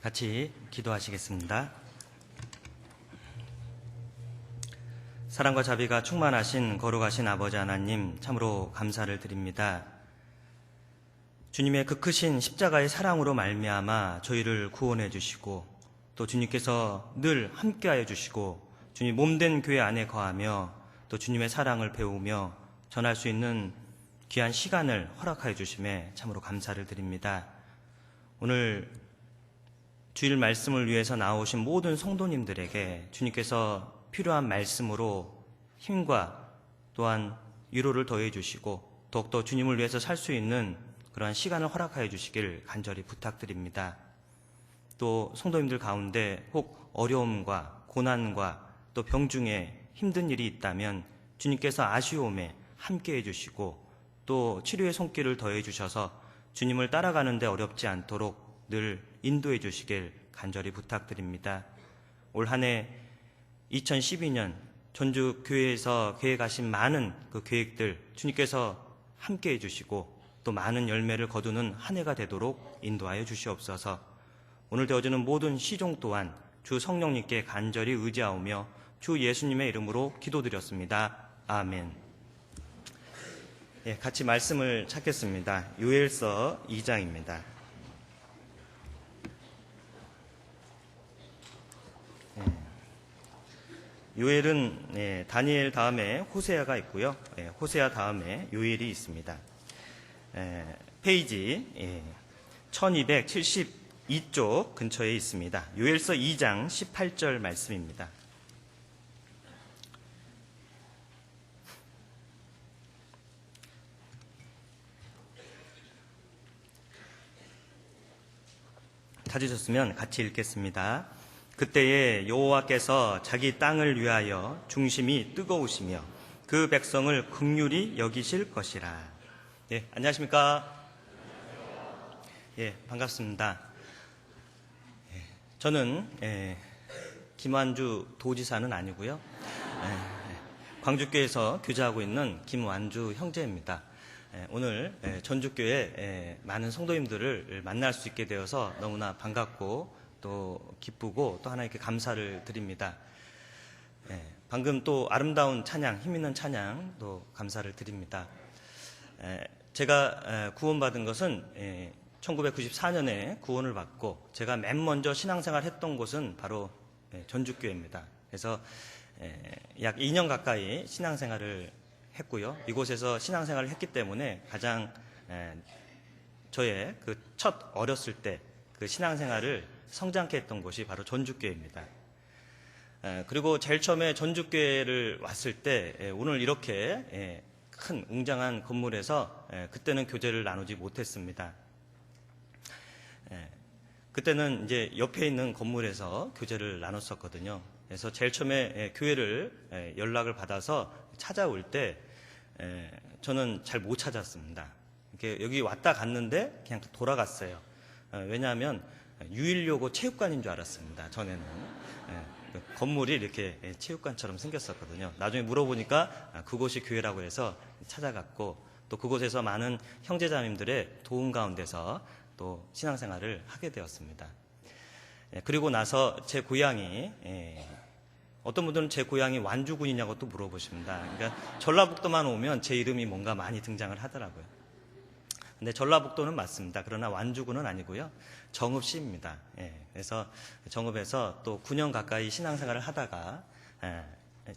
같이 기도하시겠습니다. 사랑과 자비가 충만하신 거룩하신 아버지 하나님, 참으로 감사를 드립니다. 주님의 그 크신 십자가의 사랑으로 말미암아 저희를 구원해 주시고, 또 주님께서 늘 함께하여 주시고, 주님 몸된 교회 안에 거하며 또 주님의 사랑을 배우며 전할 수 있는 귀한 시간을 허락하여 주심에 참으로 감사를 드립니다. 오늘 주일 말씀을 위해서 나오신 모든 성도님들에게 주님께서 필요한 말씀으로 힘과 또한 위로를 더해 주시고, 더욱더 주님을 위해서 살 수 있는 그러한 시간을 허락하여 주시길 간절히 부탁드립니다. 또 성도님들 가운데 혹 어려움과 고난과 또 병 중에 힘든 일이 있다면 주님께서 아쉬움에 함께해 주시고, 또 치료의 손길을 더해 주셔서 주님을 따라가는 데 어렵지 않도록 늘 인도해 주시길 간절히 부탁드립니다. 올 한 해 2012년 전주교회에서 계획하신 많은 그 계획들 주님께서 함께해 주시고, 또 많은 열매를 거두는 한 해가 되도록 인도하여 주시옵소서. 오늘 되어지는 모든 시종 또한 주 성령님께 간절히 의지하오며 주 예수님의 이름으로 기도드렸습니다. 아멘. 같이 말씀을 찾겠습니다. 요엘서 2장입니다. 요엘은 다니엘 다음에 호세아가 있고요. 호세아 다음에 요엘이 있습니다. 페이지 1272쪽 근처에 있습니다. 요엘서 2장 18절 말씀입니다. 찾으셨으면 같이 읽겠습니다. 그때에 여호와께서 자기 땅을 위하여 중심이 뜨거우시며 그 백성을 긍휼히 여기실 것이라. 안녕하십니까? 반갑습니다. 저는 김완주 도지사는 아니고요. 광주교회에서 교제하고 있는 김완주 형제입니다. 오늘 전주교회 많은 성도님들을 만날 수 있게 되어서 너무나 반갑고 또 기쁘고 또 하나님께 감사를 드립니다. 방금 또 아름다운 찬양, 힘있는 찬양 또 감사를 드립니다. 제가 구원받은 것은 1994년에 구원을 받고 제가 맨 먼저 신앙생활 했던 곳은 바로 전주교회입니다. 그래서 약 2년 가까이 신앙생활을 했고요. 이곳에서 신앙생활을 했기 때문에 가장 저의 그 첫 어렸을 때 그 신앙생활을 성장케 했던 곳이 바로 전주교회입니다. 그리고 제일 처음에 전주교회를 왔을 때 오늘 이렇게 큰 웅장한 건물에서 그때는 교제를 나누지 못했습니다. 그때는 이제 옆에 있는 건물에서 교제를 나눴었거든요. 그래서 제일 처음에 교회를 연락을 받아서 찾아올 때 저는 잘 못 찾았습니다. 이렇게 여기 왔다 갔는데 그냥 돌아갔어요. 왜냐하면 유일요고 체육관인 줄 알았습니다. 전에는 건물이 이렇게 체육관처럼 생겼었거든요. 나중에 물어보니까 그곳이 교회라고 해서 찾아갔고, 또 그곳에서 많은 형제자매님들의 도움 가운데서 또 신앙생활을 하게 되었습니다. 그리고 나서 제 고향이 어떤 분들은 제 고향이 완주군이냐고 또 물어보십니다. 그러니까 전라북도만 오면 제 이름이 뭔가 많이 등장을 하더라고요. 근데 전라북도는 맞습니다. 그러나 완주군은 아니고요. 정읍시입니다. 그래서 정읍에서 또 9년 가까이 신앙생활을 하다가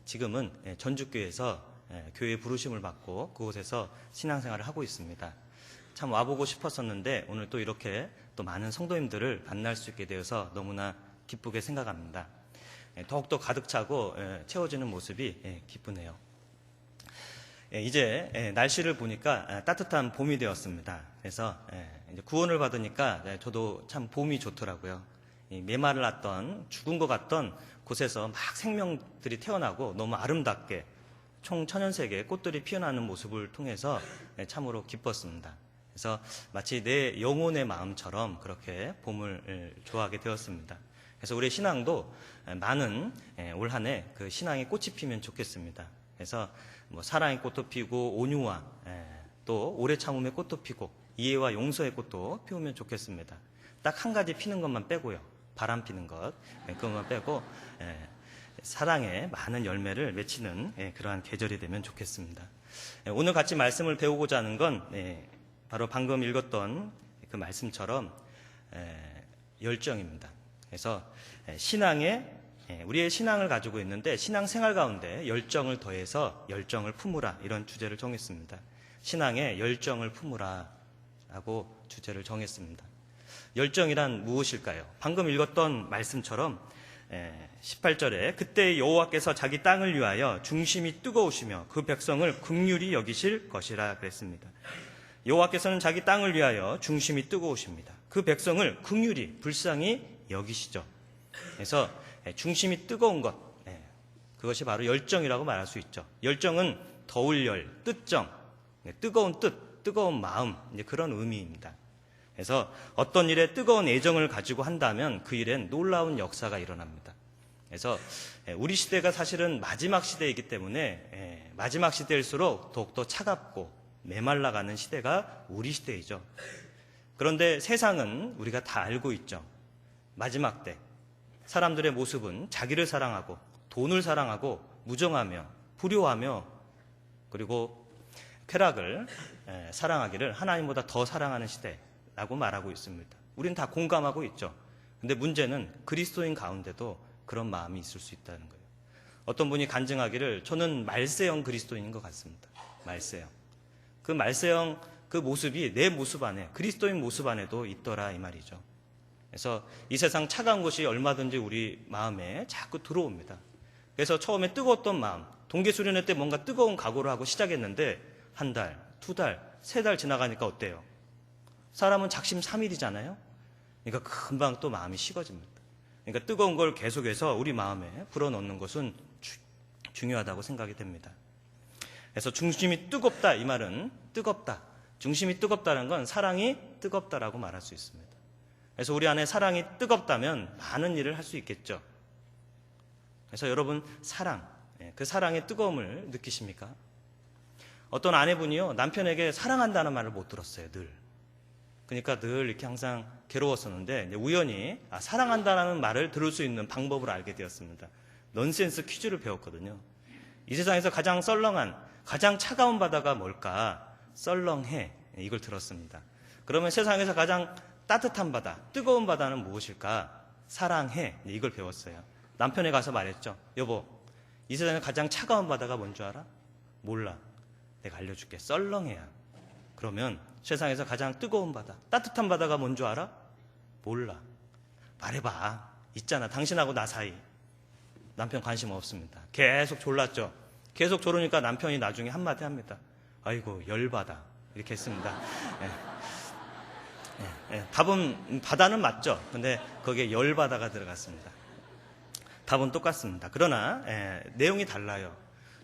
지금은 전주교회에서 교회 부르심을 받고 그곳에서 신앙생활을 하고 있습니다. 참 와보고 싶었었는데 오늘 또 이렇게 또 많은 성도님들을 만날 수 있게 되어서 너무나 기쁘게 생각합니다. 더욱더 가득 차고 채워지는 모습이 기쁘네요. 이제 날씨를 보니까 따뜻한 봄이 되었습니다. 그래서 이제 구원을 받으니까 저도 참 봄이 좋더라고요. 메마르놨던 죽은 것 같던 곳에서 막 생명들이 태어나고 너무 아름답게 총천연색의 꽃들이 피어나는 모습을 통해서 참으로 기뻤습니다. 그래서 마치 내 영혼의 마음처럼 그렇게 봄을 좋아하게 되었습니다. 그래서 우리 신앙도 많은 올 한 해 그 신앙의 꽃이 피면 좋겠습니다. 그래서 뭐 사랑의 꽃도 피고 온유와 또 오래 참음의 꽃도 피고 이해와 용서의 꽃도 피우면 좋겠습니다. 딱 한 가지 피는 것만 빼고요. 바람 피는 것, 그것만 빼고 사랑의 많은 열매를 맺히는 그러한 계절이 되면 좋겠습니다. 오늘 같이 말씀을 배우고자 하는 건 바로 방금 읽었던 그 말씀처럼 열정입니다. 그래서 우리의 신앙을 가지고 있는데 신앙생활 가운데 열정을 더해서 열정을 품으라, 이런 주제를 정했습니다. 신앙에 열정을 품으라 라고 주제를 정했습니다. 열정이란 무엇일까요? 방금 읽었던 말씀처럼 18절에 그때 여호와께서 자기 땅을 위하여 중심이 뜨거우시며 그 백성을 긍휼히 여기실 것이라 그랬습니다. 여호와께서는 자기 땅을 위하여 중심이 뜨거우십니다. 그 백성을 긍휼히 불쌍히 여기시죠. 그래서 중심이 뜨거운 것, 그것이 바로 열정이라고 말할 수 있죠. 열정은 더울 열, 뜻정, 뜨거운 뜻, 뜨거운 마음, 그런 의미입니다. 그래서 어떤 일에 뜨거운 애정을 가지고 한다면 그 일엔 놀라운 역사가 일어납니다. 그래서 우리 시대가 사실은 마지막 시대이기 때문에 마지막 시대일수록 더욱더 차갑고 메말라가는 시대가 우리 시대이죠. 그런데 세상은 우리가 다 알고 있죠. 마지막 때 사람들의 모습은 자기를 사랑하고 돈을 사랑하고 무정하며 불효하며 그리고 쾌락을 사랑하기를 하나님보다 더 사랑하는 시대라고 말하고 있습니다. 우리는 다 공감하고 있죠. 근데 문제는 그리스도인 가운데도 그런 마음이 있을 수 있다는 거예요. 어떤 분이 간증하기를 저는 말세형 그리스도인인 것 같습니다. 말세형. 그 말세형 그 모습이 내 모습 안에, 그리스도인 모습 안에도 있더라, 이 말이죠. 그래서 이 세상 차가운 것이 얼마든지 우리 마음에 자꾸 들어옵니다. 그래서 처음에 뜨거웠던 마음, 동계수련회 때 뭔가 뜨거운 각오를 하고 시작했는데 한 달, 두 달, 세 달 지나가니까 어때요? 사람은 작심삼일이잖아요. 그러니까 금방 또 마음이 식어집니다. 그러니까 뜨거운 걸 계속해서 우리 마음에 불어넣는 것은 중요하다고 생각이 됩니다. 그래서 중심이 뜨겁다, 이 말은 뜨겁다. 중심이 뜨겁다는 건 사랑이 뜨겁다라고 말할 수 있습니다. 그래서 우리 안에 사랑이 뜨겁다면 많은 일을 할 수 있겠죠. 그래서 여러분 사랑, 그 사랑의 뜨거움을 느끼십니까? 어떤 아내분이요, 남편에게 사랑한다는 말을 못 들었어요, 늘. 그러니까 늘 이렇게 항상 괴로웠었는데 우연히 사랑한다는 말을 들을 수 있는 방법을 알게 되었습니다. 넌센스 퀴즈를 배웠거든요. 이 세상에서 가장 썰렁한, 가장 차가운 바다가 뭘까? 썰렁해. 이걸 들었습니다. 그러면 세상에서 가장 따뜻한 바다, 뜨거운 바다는 무엇일까? 사랑해. 이걸 배웠어요. 남편에 가서 말했죠. 여보, 이 세상에 가장 차가운 바다가 뭔 줄 알아? 몰라. 내가 알려줄게. 썰렁해야. 그러면 세상에서 가장 뜨거운 바다, 따뜻한 바다가 뭔 줄 알아? 몰라. 말해봐. 있잖아. 당신하고 나 사이. 남편 관심 없습니다. 계속 졸랐죠. 계속 졸으니까 남편이 나중에 한마디 합니다. 아이고 열바다. 이렇게 했습니다. 답은 바다는 맞죠. 근데 거기에 열바다가 들어갔습니다. 답은 똑같습니다. 그러나 내용이 달라요.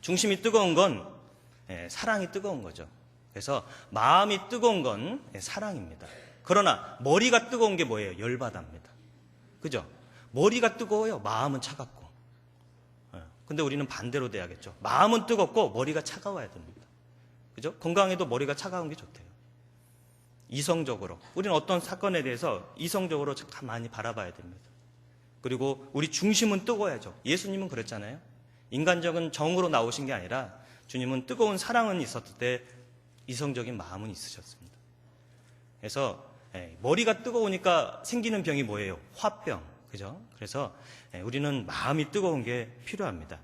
중심이 뜨거운 건 사랑이 뜨거운 거죠. 그래서 마음이 뜨거운 건 사랑입니다. 그러나 머리가 뜨거운 게 뭐예요? 열바다입니다. 그죠? 머리가 뜨거워요. 마음은 차갑고. 근데 우리는 반대로 돼야겠죠. 마음은 뜨겁고 머리가 차가워야 됩니다. 그죠? 건강에도 머리가 차가운 게 좋대요. 이성적으로. 우리는 어떤 사건에 대해서 이성적으로 가만히 바라봐야 됩니다. 그리고 우리 중심은 뜨거워야죠. 예수님은 그랬잖아요. 인간적인 정으로 나오신 게 아니라 주님은 뜨거운 사랑은 있었을 때 이성적인 마음은 있으셨습니다. 그래서 머리가 뜨거우니까 생기는 병이 뭐예요? 화병. 그죠? 그래서 우리는 마음이 뜨거운 게 필요합니다.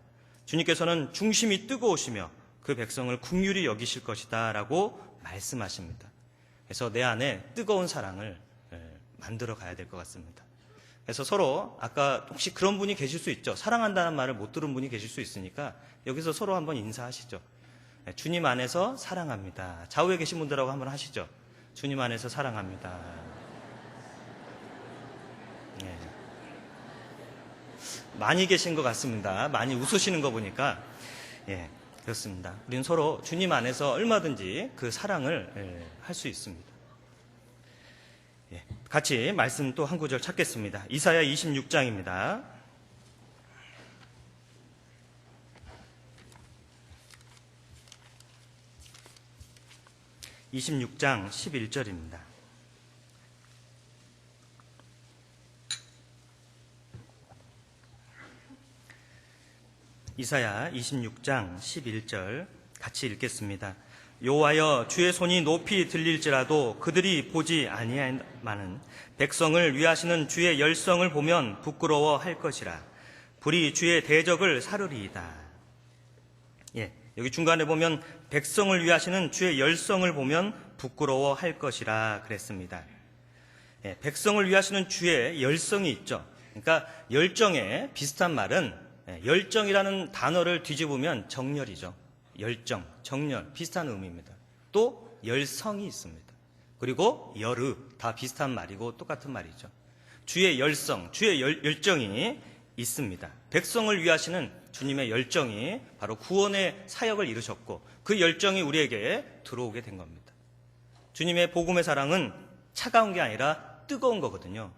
주님께서는 중심이 뜨거우시며 그 백성을 긍휼히 여기실 것이다 라고 말씀하십니다. 그래서 내 안에 뜨거운 사랑을 만들어 가야 될 것 같습니다. 그래서 서로 아까 혹시 그런 분이 계실 수 있죠. 사랑한다는 말을 못 들은 분이 계실 수 있으니까 여기서 서로 한번 인사하시죠. 주님 안에서 사랑합니다. 좌우에 계신 분들하고 한번 하시죠. 주님 안에서 사랑합니다. 네. 많이 계신 것 같습니다. 많이 웃으시는 거 보니까 그렇습니다. 우리는 서로 주님 안에서 얼마든지 그 사랑을 할 수 있습니다. 같이 말씀 또 한 구절 찾겠습니다. 이사야 26장입니다. (26장) 11절입니다. 이사야 26장 11절 같이 읽겠습니다. 여호와여, 주의 손이 높이 들릴지라도 그들이 보지 아니하마는 백성을 위하시는 주의 열성을 보면 부끄러워할 것이라. 불이 주의 대적을 사르리이다. 여기 중간에 보면 백성을 위하시는 주의 열성을 보면 부끄러워할 것이라 그랬습니다. 백성을 위하시는 주의 열성이 있죠. 그러니까 열정에 비슷한 말은 열정이라는 단어를 뒤집으면 정열이죠. 열정, 정열 비슷한 의미입니다. 또 열성이 있습니다. 그리고 열의 다 비슷한 말이고 똑같은 말이죠. 주의 열성, 주의 열정이 있습니다. 백성을 위하시는 주님의 열정이 바로 구원의 사역을 이루셨고 그 열정이 우리에게 들어오게 된 겁니다. 주님의 복음의 사랑은 차가운 게 아니라 뜨거운 거거든요.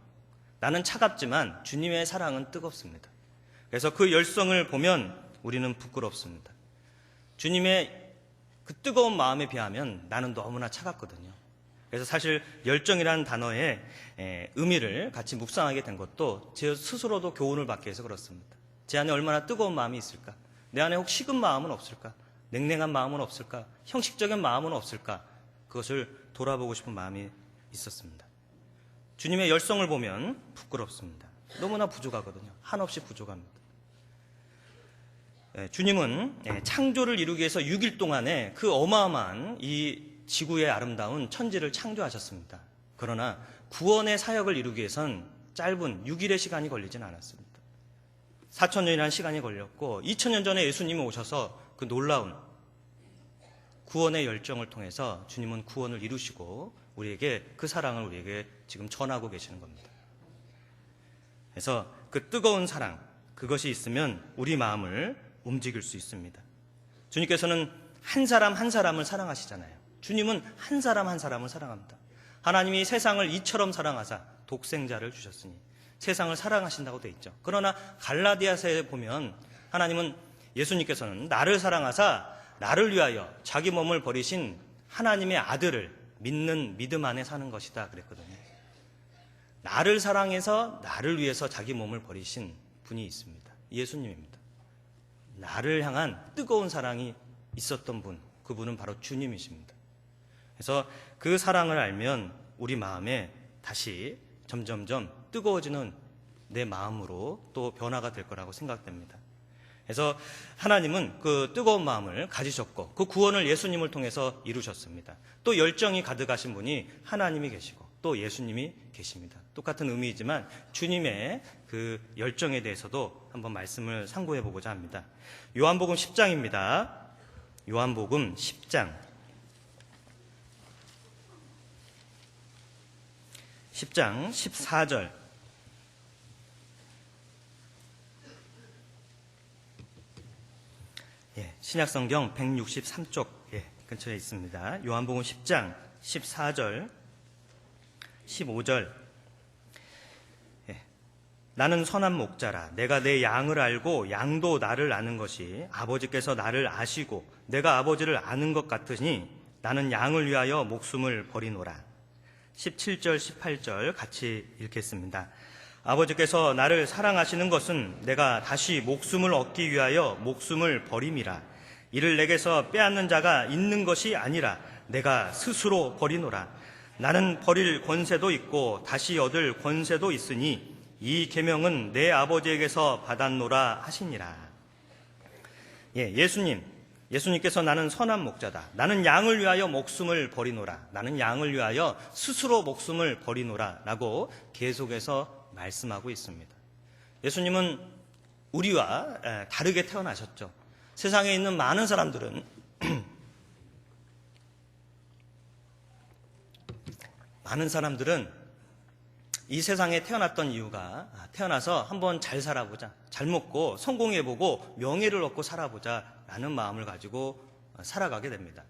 나는 차갑지만 주님의 사랑은 뜨겁습니다. 그래서 그 열성을 보면 우리는 부끄럽습니다. 주님의 그 뜨거운 마음에 비하면 나는 너무나 차갑거든요. 그래서 사실 열정이라는 단어의 의미를 같이 묵상하게 된 것도 제 스스로도 교훈을 받기 위해서 그렇습니다. 제 안에 얼마나 뜨거운 마음이 있을까? 내 안에 혹 식은 마음은 없을까? 냉랭한 마음은 없을까? 형식적인 마음은 없을까? 그것을 돌아보고 싶은 마음이 있었습니다. 주님의 열성을 보면 부끄럽습니다. 너무나 부족하거든요. 한없이 부족합니다. 주님은 창조를 이루기 위해서 6일 동안에 그 어마어마한 이 지구의 아름다운 천지를 창조하셨습니다. 그러나 구원의 사역을 이루기 위해선 짧은 6일의 시간이 걸리진 않았습니다. 4,000년이라는 시간이 걸렸고 2,000년 전에 예수님이 오셔서 그 놀라운 구원의 열정을 통해서 주님은 구원을 이루시고 우리에게 그 사랑을 우리에게 지금 전하고 계시는 겁니다. 그래서 그 뜨거운 사랑, 그것이 있으면 우리 마음을 움직일 수 있습니다. 주님께서는 한 사람 한 사람을 사랑하시잖아요. 주님은 한 사람 한 사람을 사랑합니다. 하나님이 세상을 이처럼 사랑하사 독생자를 주셨으니 세상을 사랑하신다고 되어 있죠. 그러나 갈라디아서에 보면 하나님은 예수님께서는 나를 사랑하사 나를 위하여 자기 몸을 버리신 하나님의 아들을 믿는 믿음 안에 사는 것이다 그랬거든요. 나를 사랑해서 나를 위해서 자기 몸을 버리신 분이 있습니다. 예수님입니다. 나를 향한 뜨거운 사랑이 있었던 분, 그분은 바로 주님이십니다. 그래서 그 사랑을 알면 우리 마음에 다시 점점점 뜨거워지는 내 마음으로 또 변화가 될 거라고 생각됩니다. 그래서 하나님은 그 뜨거운 마음을 가지셨고 그 구원을 예수님을 통해서 이루셨습니다. 또 열정이 가득하신 분이 하나님이 계시고 또 예수님이 계십니다. 똑같은 의미이지만 주님의 그 열정에 대해서도 한번 말씀을 상고해 보고자 합니다. 요한복음 10장입니다. 요한복음 10장 14절 신약성경 163쪽 근처에 있습니다. 요한복음 10장 14절 15절 나는 선한 목자라 내가 내 양을 알고 양도 나를 아는 것이 아버지께서 나를 아시고 내가 아버지를 아는 것 같으니 나는 양을 위하여 목숨을 버리노라. 17절 18절 같이 읽겠습니다. 아버지께서 나를 사랑하시는 것은 내가 다시 목숨을 얻기 위하여 목숨을 버림이라. 이를 내게서 빼앗는 자가 있는 것이 아니라 내가 스스로 버리노라. 나는 버릴 권세도 있고 다시 얻을 권세도 있으니 이 계명은 내 아버지에게서 받았노라 하시니라. 예수님께서 나는 선한 목자다. 나는 양을 위하여 목숨을 버리노라. 나는 양을 위하여 스스로 목숨을 버리노라 라고 계속해서 말씀하고 있습니다. 예수님은 우리와 다르게 태어나셨죠. 세상에 있는 많은 사람들은 이 세상에 태어났던 이유가 태어나서 한번 잘 살아보자, 잘 먹고 성공해보고 명예를 얻고 살아보자 라는 마음을 가지고 살아가게 됩니다.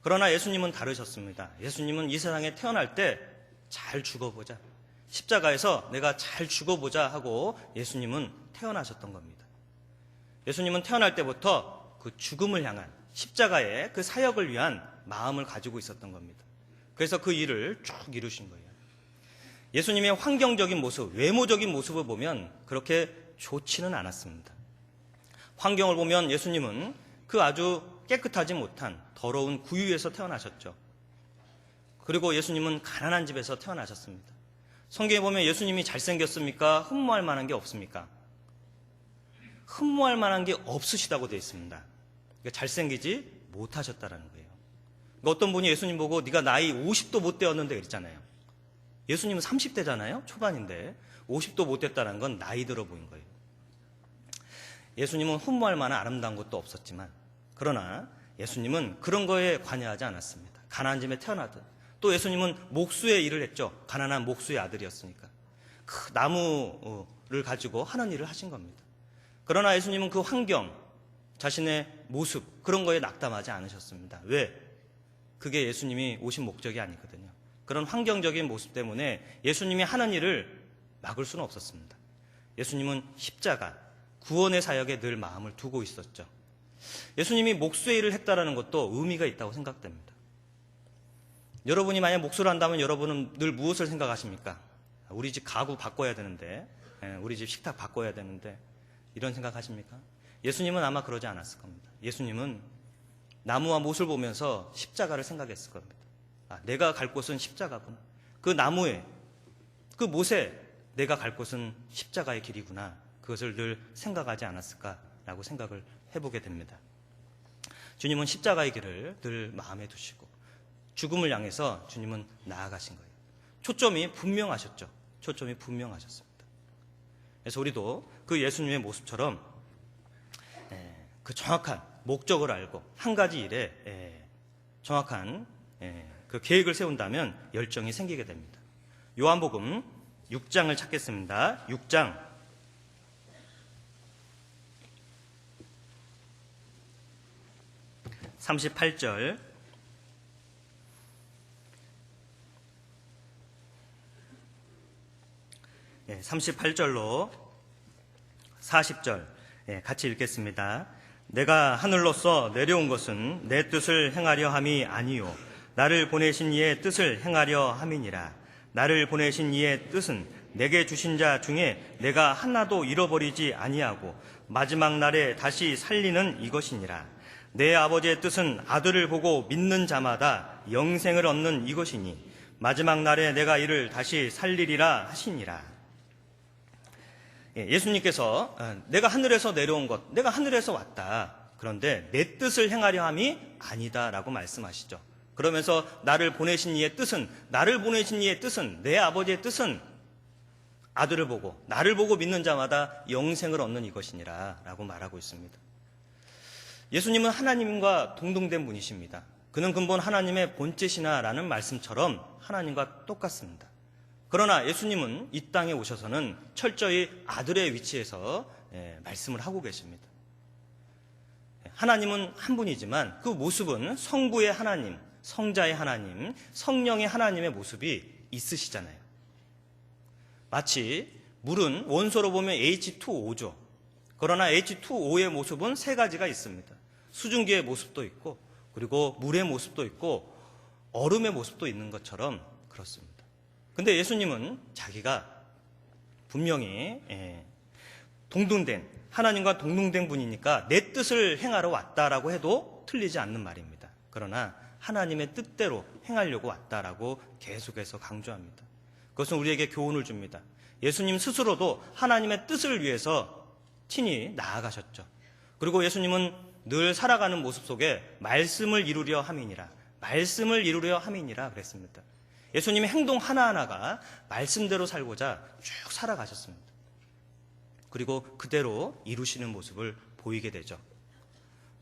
그러나 예수님은 다르셨습니다. 예수님은 이 세상에 태어날 때 잘 죽어보자, 십자가에서 내가 잘 죽어보자 하고 예수님은 태어나셨던 겁니다. 예수님은 태어날 때부터 그 죽음을 향한 십자가의 그 사역을 위한 마음을 가지고 있었던 겁니다. 그래서 그 일을 쭉 이루신 거예요. 예수님의 환경적인 모습, 외모적인 모습을 보면 그렇게 좋지는 않았습니다. 환경을 보면 예수님은 그 아주 깨끗하지 못한 더러운 구유에서 태어나셨죠. 그리고 예수님은 가난한 집에서 태어나셨습니다. 성경에 보면 예수님이 잘생겼습니까? 흠모할 만한 게 없습니까? 흠모할 만한 게 없으시다고 되어 있습니다. 그러니까 잘생기지 못하셨다라는 거예요. 그러니까 어떤 분이 예수님 보고 네가 나이 50도 못 되었는데 그랬잖아요. 예수님은 30대잖아요. 초반인데 50도 못 됐다는 건 나이 들어 보인 거예요. 예수님은 흠모할 만한 아름다운 것도 없었지만, 그러나 예수님은 그런 거에 관여하지 않았습니다. 가난한 집에 태어나든, 또 예수님은 목수의 일을 했죠. 가난한 목수의 아들이었으니까. 그 나무를 가지고 하는 일을 하신 겁니다. 그러나 예수님은 그 환경, 자신의 모습, 그런 거에 낙담하지 않으셨습니다. 왜? 그게 예수님이 오신 목적이 아니거든요. 그런 환경적인 모습 때문에 예수님이 하는 일을 막을 수는 없었습니다. 예수님은 십자가, 구원의 사역에 늘 마음을 두고 있었죠. 예수님이 목수의 일을 했다는 것도 의미가 있다고 생각됩니다. 여러분이 만약 목수를 한다면 여러분은 늘 무엇을 생각하십니까? 우리 집 가구 바꿔야 되는데, 우리 집 식탁 바꿔야 되는데, 이런 생각하십니까? 예수님은 아마 그러지 않았을 겁니다. 예수님은 나무와 못을 보면서 십자가를 생각했을 겁니다. 내가 갈 곳은 십자가구나. 그 나무에, 그 못에 내가 갈 곳은 십자가의 길이구나. 그것을 늘 생각하지 않았을까라고 생각을 해보게 됩니다. 주님은 십자가의 길을 늘 마음에 두시고 죽음을 향해서 주님은 나아가신 거예요. 초점이 분명하셨죠. 초점이 분명하셨습니다. 그래서 우리도 그 예수님의 모습처럼 그 정확한 목적을 알고 한 가지 일에 정확한 그 계획을 세운다면 열정이 생기게 됩니다. 요한복음 6장을 찾겠습니다. 6장 38절 38절로 40절 같이 읽겠습니다. 내가 하늘로서 내려온 것은 내 뜻을 행하려 함이 아니요 나를 보내신 이의 뜻을 행하려 함이니라. 나를 보내신 이의 뜻은 내게 주신 자 중에 내가 하나도 잃어버리지 아니하고 마지막 날에 다시 살리는 이것이니라. 내 아버지의 뜻은 아들을 보고 믿는 자마다 영생을 얻는 이것이니 마지막 날에 내가 이를 다시 살리리라 하시니라. 예수님께서 내가 하늘에서 내려온 것, 내가 하늘에서 왔다. 그런데 내 뜻을 행하려 함이 아니다라고 말씀하시죠. 그러면서 나를 보내신 이의 뜻은, 나를 보내신 이의 뜻은, 내 아버지의 뜻은 아들을 보고 나를 보고 믿는 자마다 영생을 얻는 이것이니라 라고 말하고 있습니다. 예수님은 하나님과 동등된 분이십니다. 그는 근본 하나님의 본체시나라는 말씀처럼 하나님과 똑같습니다. 그러나 예수님은 이 땅에 오셔서는 철저히 아들의 위치에서 말씀을 하고 계십니다. 하나님은 한 분이지만 그 모습은 성부의 하나님, 성자의 하나님, 성령의 하나님의 모습이 있으시잖아요. 마치 물은 원소로 보면 H2O죠. 그러나 H2O의 모습은 세 가지가 있습니다. 수증기의 모습도 있고, 그리고 물의 모습도 있고, 얼음의 모습도 있는 것처럼 그렇습니다. 근데 예수님은 자기가 분명히 동등된, 하나님과 동등된 분이니까 내 뜻을 행하러 왔다라고 해도 틀리지 않는 말입니다. 그러나 하나님의 뜻대로 행하려고 왔다라고 계속해서 강조합니다. 그것은 우리에게 교훈을 줍니다. 예수님 스스로도 하나님의 뜻을 위해서 친히 나아가셨죠. 그리고 예수님은 늘 살아가는 모습 속에 말씀을 이루려 함이니라, 말씀을 이루려 함이니라 그랬습니다. 예수님의 행동 하나하나가 말씀대로 살고자 쭉 살아가셨습니다. 그리고 그대로 이루시는 모습을 보이게 되죠.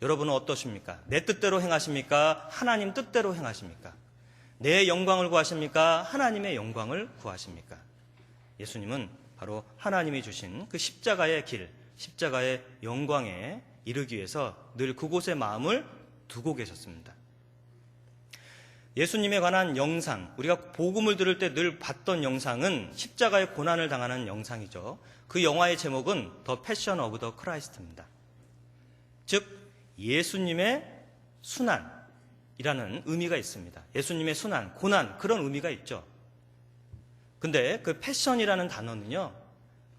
여러분은 어떠십니까? 내 뜻대로 행하십니까? 하나님 뜻대로 행하십니까? 내 영광을 구하십니까? 하나님의 영광을 구하십니까? 예수님은 바로 하나님이 주신 그 십자가의 길, 십자가의 영광에 이르기 위해서 늘 그곳에 마음을 두고 계셨습니다. 예수님에 관한 영상, 우리가 복음을 들을 때 늘 봤던 영상은 십자가의 고난을 당하는 영상이죠. 그 영화의 제목은 The Passion of the Christ입니다. 즉 예수님의 순환이라는 의미가 있습니다. 예수님의 순환, 고난, 그런 의미가 있죠. 근데 그 패션이라는 단어는요,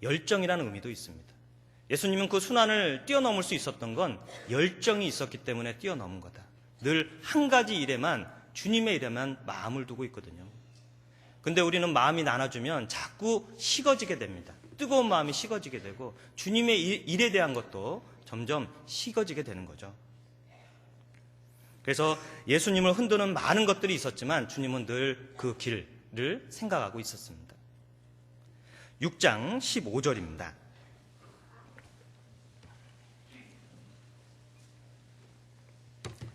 열정이라는 의미도 있습니다. 예수님은 그 순환을 뛰어넘을 수 있었던 건 열정이 있었기 때문에 뛰어넘은 거다. 늘 한 가지 일에만, 주님의 일에만 마음을 두고 있거든요. 근데 우리는 마음이 나눠주면 자꾸 식어지게 됩니다. 뜨거운 마음이 식어지게 되고 주님의 일에 대한 것도 점점 식어지게 되는 거죠. 그래서 예수님을 흔드는 많은 것들이 있었지만 주님은 늘 그 길을 생각하고 있었습니다. 6장 15절입니다.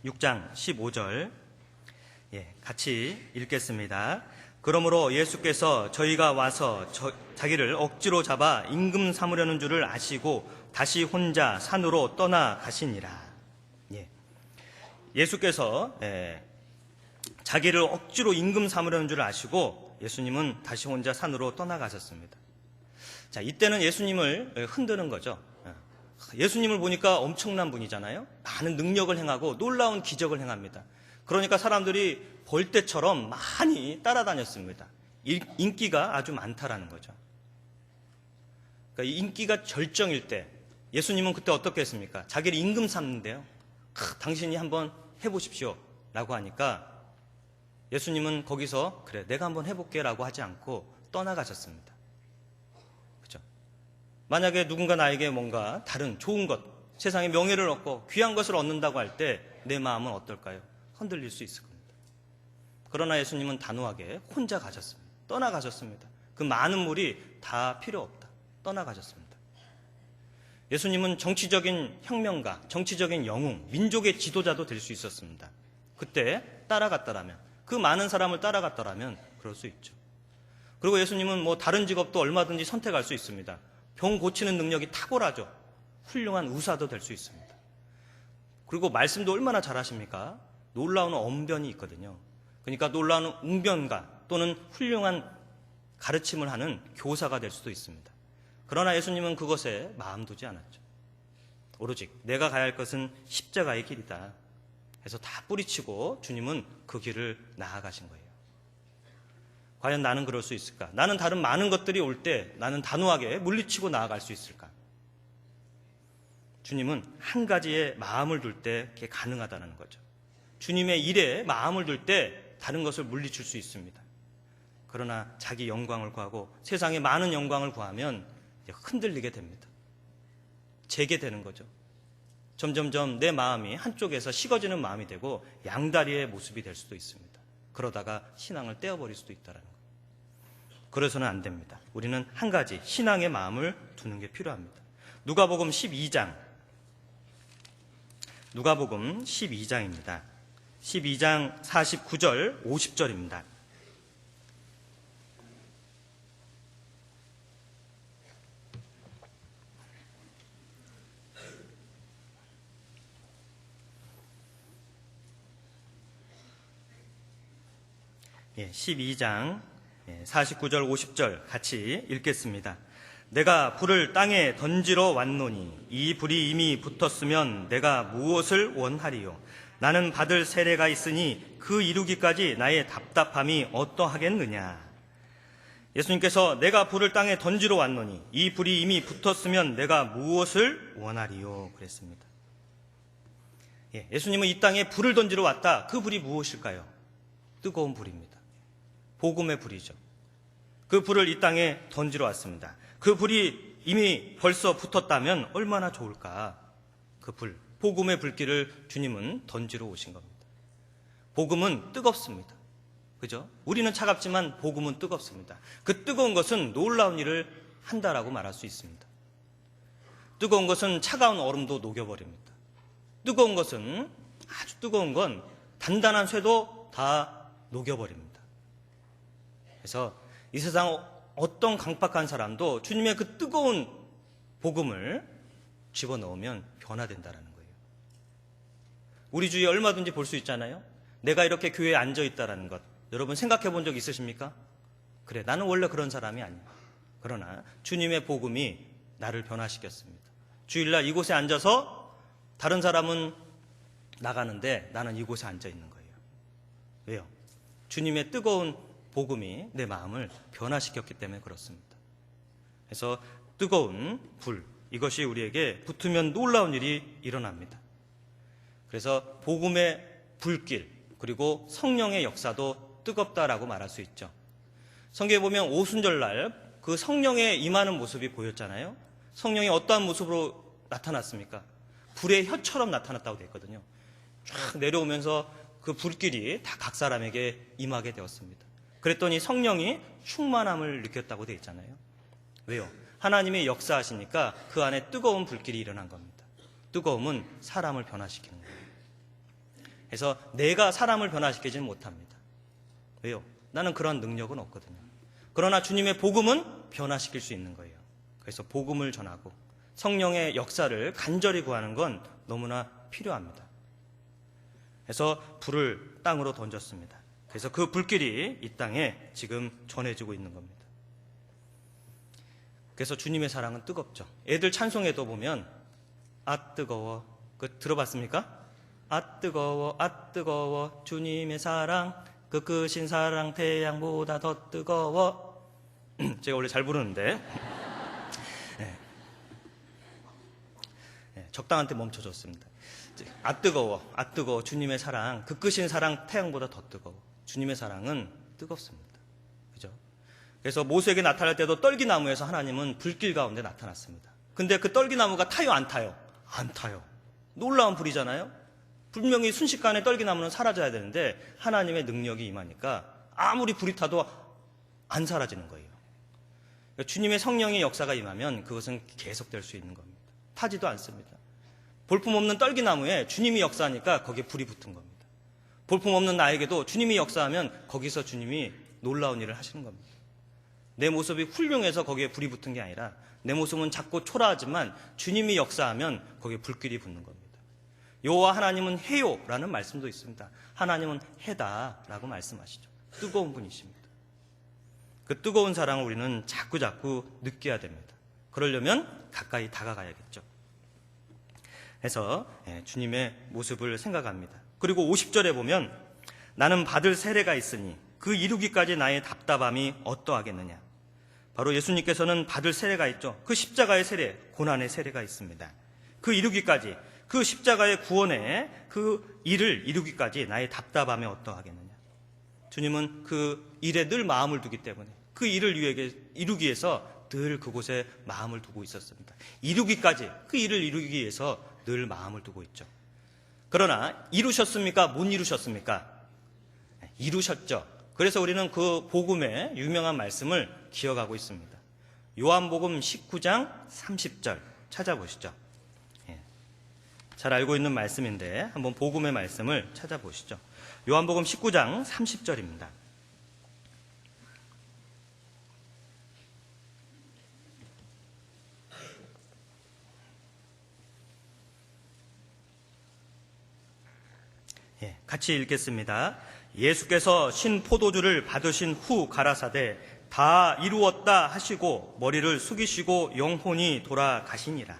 6장 15절 같이 읽겠습니다. 그러므로 예수께서 저희가 와서 자기를 억지로 잡아 임금 삼으려는 줄을 아시고 다시 혼자 산으로 떠나가시니라. 예수께서 자기를 억지로 임금 삼으려는 줄을 아시고 예수님은 다시 혼자 산으로 떠나가셨습니다. 자, 이때는 예수님을 흔드는 거죠. 예수님을 보니까 엄청난 분이잖아요. 많은 능력을 행하고 놀라운 기적을 행합니다. 그러니까 사람들이 벌떼처럼 많이 따라다녔습니다. 인기가 아주 많다라는 거죠. 그러니까 인기가 절정일 때 예수님은 그때 어떻게 했습니까? 자기를 임금 삼는데요. 당신이 한번 해보십시오 라고 하니까 예수님은 거기서 그래 내가 한번 해볼게 라고 하지 않고 떠나가셨습니다. 그렇죠? 만약에 누군가 나에게 뭔가 다른 좋은 것, 세상에 명예를 얻고 귀한 것을 얻는다고 할 때 내 마음은 어떨까요? 흔들릴 수 있을 겁니다. 그러나 예수님은 단호하게 혼자 가셨습니다. 떠나가셨습니다. 그 많은 물이 다 필요 없다. 떠나가셨습니다. 예수님은 정치적인 혁명가, 정치적인 영웅, 민족의 지도자도 될 수 있었습니다. 그때 따라갔더라면, 그 많은 사람을 따라갔더라면 그럴 수 있죠. 그리고 예수님은 뭐 다른 직업도 얼마든지 선택할 수 있습니다. 병 고치는 능력이 탁월하죠. 훌륭한 의사도 될 수 있습니다. 그리고 말씀도 얼마나 잘하십니까? 놀라운 언변이 있거든요. 그러니까 놀라운 웅변가 또는 훌륭한 가르침을 하는 교사가 될 수도 있습니다. 그러나 예수님은 그것에 마음 두지 않았죠. 오로지 내가 가야 할 것은 십자가의 길이다 해서 다 뿌리치고 주님은 그 길을 나아가신 거예요. 과연 나는 그럴 수 있을까? 나는 다른 많은 것들이 올 때 나는 단호하게 물리치고 나아갈 수 있을까? 주님은 한 가지에 마음을 둘 때 그게 가능하다는 거죠. 주님의 일에 마음을 둘 때 다른 것을 물리칠 수 있습니다. 그러나 자기 영광을 구하고 세상의 많은 영광을 구하면 흔들리게 됩니다. 재게 되는 거죠. 점점점 내 마음이 한쪽에서 식어지는 마음이 되고 양다리의 모습이 될 수도 있습니다. 그러다가 신앙을 떼어버릴 수도 있다는 거예요. 그래서는 안 됩니다. 우리는 한 가지 신앙의 마음을 두는 게 필요합니다. 누가복음 12장입니다. 12장 49절 50절입니다. 예, 12장 49절 50절 같이 읽겠습니다. 내가 불을 땅에 던지러 왔노니 이 불이 이미 붙었으면 내가 무엇을 원하리요? 나는 받을 세례가 있으니 그 이루기까지 나의 답답함이 어떠하겠느냐? 예수님께서 내가 불을 땅에 던지러 왔노니 이 불이 이미 붙었으면 내가 무엇을 원하리요? 그랬습니다. 예수님은 이 땅에 불을 던지러 왔다. 그 불이 무엇일까요? 뜨거운 불입니다. 복음의 불이죠. 그 불을 이 땅에 던지러 왔습니다. 그 불이 이미 벌써 붙었다면 얼마나 좋을까? 그 불, 복음의 불길을 주님은 던지러 오신 겁니다. 복음은 뜨겁습니다. 그죠? 우리는 차갑지만 복음은 뜨겁습니다. 그 뜨거운 것은 놀라운 일을 한다라고 말할 수 있습니다. 뜨거운 것은 차가운 얼음도 녹여버립니다. 뜨거운 것은 아주 뜨거운 건 단단한 쇠도 다 녹여버립니다. 그래서 이 세상 어떤 강팍한 사람도 주님의 그 뜨거운 복음을 집어넣으면 변화된다는 거예요. 우리 주위에 얼마든지 볼 수 있잖아요. 내가 이렇게 교회에 앉아있다는 것 여러분 생각해 본 적 있으십니까? 그래, 나는 원래 그런 사람이 아니야. 그러나 주님의 복음이 나를 변화시켰습니다. 주일날 이곳에 앉아서 다른 사람은 나가는데 나는 이곳에 앉아있는 거예요. 왜요? 주님의 뜨거운 복음이 내 마음을 변화시켰기 때문에 그렇습니다. 그래서 뜨거운 불, 이것이 우리에게 붙으면 놀라운 일이 일어납니다. 그래서 복음의 불길 그리고 성령의 역사도 뜨겁다라고 말할 수 있죠. 성경에 보면 오순절날 그 성령의 임하는 모습이 보였잖아요. 성령이 어떠한 모습으로 나타났습니까? 불의 혀처럼 나타났다고 되어 있거든요. 쫙 내려오면서 그 불길이 다 각 사람에게 임하게 되었습니다. 그랬더니 성령이 충만함을 느꼈다고 되어 있잖아요. 왜요? 하나님의 역사하시니까 그 안에 뜨거운 불길이 일어난 겁니다. 뜨거움은 사람을 변화시키는 거예요. 그래서 내가 사람을 변화시키지는 못합니다. 왜요? 나는 그런 능력은 없거든요. 그러나 주님의 복음은 변화시킬 수 있는 거예요. 그래서 복음을 전하고 성령의 역사를 간절히 구하는 건 너무나 필요합니다. 그래서 불을 땅으로 던졌습니다. 그래서 그 불길이 이 땅에 지금 전해지고 있는 겁니다. 그래서 주님의 사랑은 뜨겁죠. 애들 찬송에도 보면 아 뜨거워, 그 들어봤습니까? 아 뜨거워 주님의 사랑 그 크신 사랑 태양보다 더 뜨거워. 제가 원래 잘 부르는데 적당한 때 멈춰줬습니다. 아 뜨거워 주님의 사랑 그 크신 사랑 태양보다 더 뜨거워. 주님의 사랑은 뜨겁습니다. 그죠? 그래서 모세에게 나타날 때도 떨기나무에서 하나님은 불길 가운데 나타났습니다. 근데 그 떨기나무가 타요 안 타요? 안 타요. 놀라운 불이잖아요. 분명히 순식간에 떨기나무는 사라져야 되는데 하나님의 능력이 임하니까 아무리 불이 타도 안 사라지는 거예요. 그러니까 주님의 성령의 역사가 임하면 그것은 계속될 수 있는 겁니다. 타지도 않습니다. 볼품없는 떨기나무에 주님이 역사하니까 거기에 불이 붙은 겁니다. 볼품없는 나에게도 주님이 역사하면 거기서 주님이 놀라운 일을 하시는 겁니다. 내 모습이 훌륭해서 거기에 불이 붙은 게 아니라 내 모습은 작고 초라하지만 주님이 역사하면 거기에 불길이 붙는 겁니다. 여호와 하나님은 해요라는 말씀도 있습니다. 하나님은 해다라고 말씀하시죠. 뜨거운 분이십니다. 그 뜨거운 사랑을 우리는 자꾸 느껴야 됩니다. 그러려면 가까이 다가가야겠죠. 해서 주님의 모습을 생각합니다. 그리고 50절에 보면 나는 받을 세례가 있으니 그 이루기까지 나의 답답함이 어떠하겠느냐. 바로 예수님께서는 받을 세례가 있죠. 그 십자가의 세례, 고난의 세례가 있습니다. 그 이루기까지, 그 십자가의 구원의 그 일을 이루기까지 나의 답답함이 어떠하겠느냐. 주님은 그 일에 늘 마음을 두기 때문에 그 일을 이루기 위해서 늘 그곳에 마음을 두고 있었습니다. 이루기까지, 그 일을 이루기 위해서 늘 마음을 두고 있죠. 그러나 이루셨습니까? 못 이루셨습니까? 이루셨죠. 그래서 우리는 그 복음의 유명한 말씀을 기억하고 있습니다. 요한복음 19장 30절 찾아보시죠. 잘 알고 있는 말씀인데 한번 복음의 말씀을 찾아보시죠. 요한복음 19장 30절입니다. 같이 읽겠습니다. 예수께서 신 포도주를 받으신 후 가라사대 다 이루었다 하시고 머리를 숙이시고 영혼이 돌아가시니라.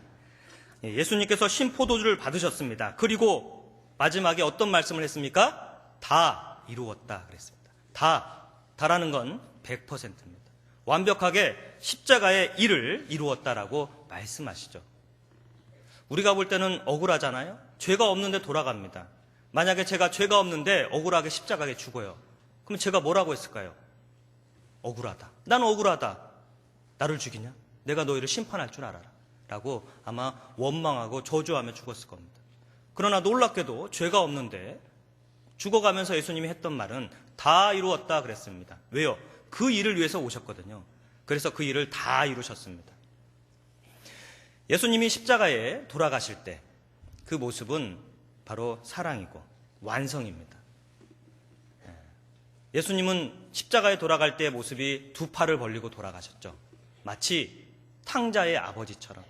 예수님께서 신 포도주를 받으셨습니다. 그리고 마지막에 어떤 말씀을 했습니까? 다 이루었다 그랬습니다. 다라는 건 100%입니다. 완벽하게 십자가의 일을 이루었다라고 말씀하시죠. 우리가 볼 때는 억울하잖아요. 죄가 없는데 돌아갑니다. 만약에 제가 죄가 없는데 억울하게 십자가에 죽어요. 그럼 제가 뭐라고 했을까요? 억울하다. 난 억울하다. 나를 죽이냐? 내가 너희를 심판할 줄 알아라. 라고 아마 원망하고 저주하며 죽었을 겁니다. 그러나 놀랍게도 죄가 없는데 죽어가면서 예수님이 했던 말은 다 이루었다 그랬습니다. 왜요? 그 일을 위해서 오셨거든요. 그래서 그 일을 다 이루셨습니다. 예수님이 십자가에 돌아가실 때 그 모습은 바로 사랑이고 완성입니다. 예수님은 십자가에 돌아갈 때의 모습이 두 팔을 벌리고 돌아가셨죠. 마치 탕자의 아버지처럼.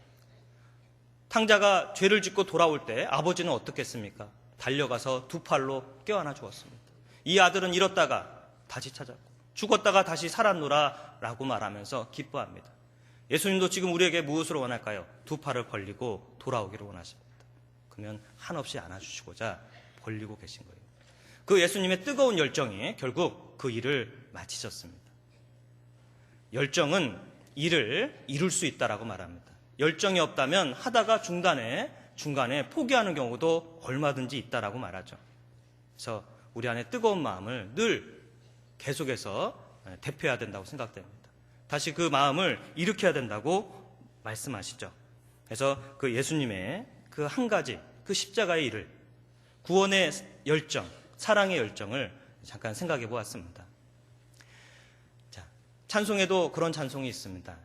탕자가 죄를 짓고 돌아올 때 아버지는 어떻게 했습니까? 달려가서 두 팔로 껴안아 주었습니다. 이 아들은 잃었다가 다시 찾았고 죽었다가 다시 살았노라 라고 말하면서 기뻐합니다. 예수님도 지금 우리에게 무엇으로 원할까요? 두 팔을 벌리고 돌아오기를 원하십니다. 그러면 한없이 안아주시고자 벌리고 계신 거예요. 그 예수님의 뜨거운 열정이 결국 그 일을 마치셨습니다. 열정은 일을 이룰 수 있다라고 말합니다. 열정이 없다면 하다가 중간에 포기하는 경우도 얼마든지 있다라고 말하죠. 그래서 우리 안에 뜨거운 마음을 늘 계속해서 대표해야 된다고 생각됩니다. 다시 그 마음을 일으켜야 된다고 말씀하시죠. 그래서 그 예수님의 그 한 가지, 그 십자가의 일을, 구원의 열정, 사랑의 열정을 잠깐 생각해 보았습니다. 자, 찬송에도 그런 찬송이 있습니다.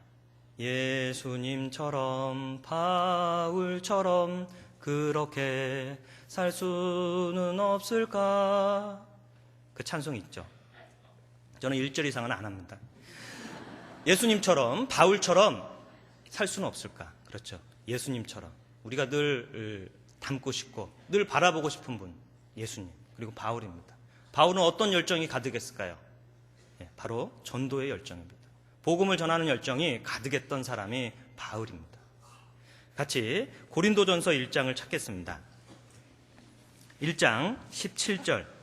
예수님처럼 바울처럼 그렇게 살 수는 없을까? 그 찬송이 있죠. 저는 1절 이상은 안 합니다. 예수님처럼 바울처럼 살 수는 없을까? 그렇죠. 예수님처럼 우리가 늘 닮고 싶고 늘 바라보고 싶은 분, 예수님, 그리고 바울입니다. 바울은 어떤 열정이 가득했을까요? 바로 전도의 열정입니다. 복음을 전하는 열정이 가득했던 사람이 바울입니다. 같이 고린도전서 1장을 찾겠습니다. 1장 17절.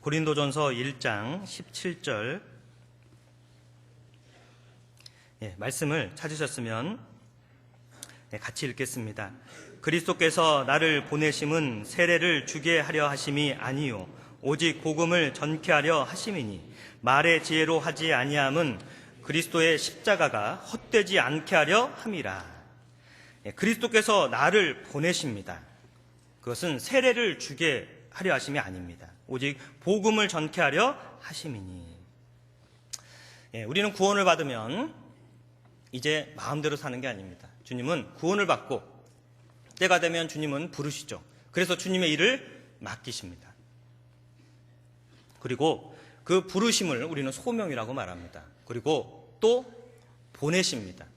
고린도전서 1장 17절 말씀을 찾으셨으면 같이 읽겠습니다. 그리스도께서 나를 보내심은 세례를 주게 하려 하심이 아니요 오직 복음을 전케 하려 하심이니 말의 지혜로 하지 아니함은 그리스도의 십자가가 헛되지 않게 하려 함이라. 그리스도께서 나를 보내십니다. 그것은 세례를 주게 하려 하심이 아닙니다. 오직 복음을 전케 하려 하심이니. 우리는 구원을 받으면 이제 마음대로 사는 게 아닙니다. 주님은 구원을 받고 때가 되면 주님은 부르시죠. 그래서 주님의 일을 맡기십니다. 그리고 그 부르심을 우리는 소명이라고 말합니다. 그리고 또 보내십니다.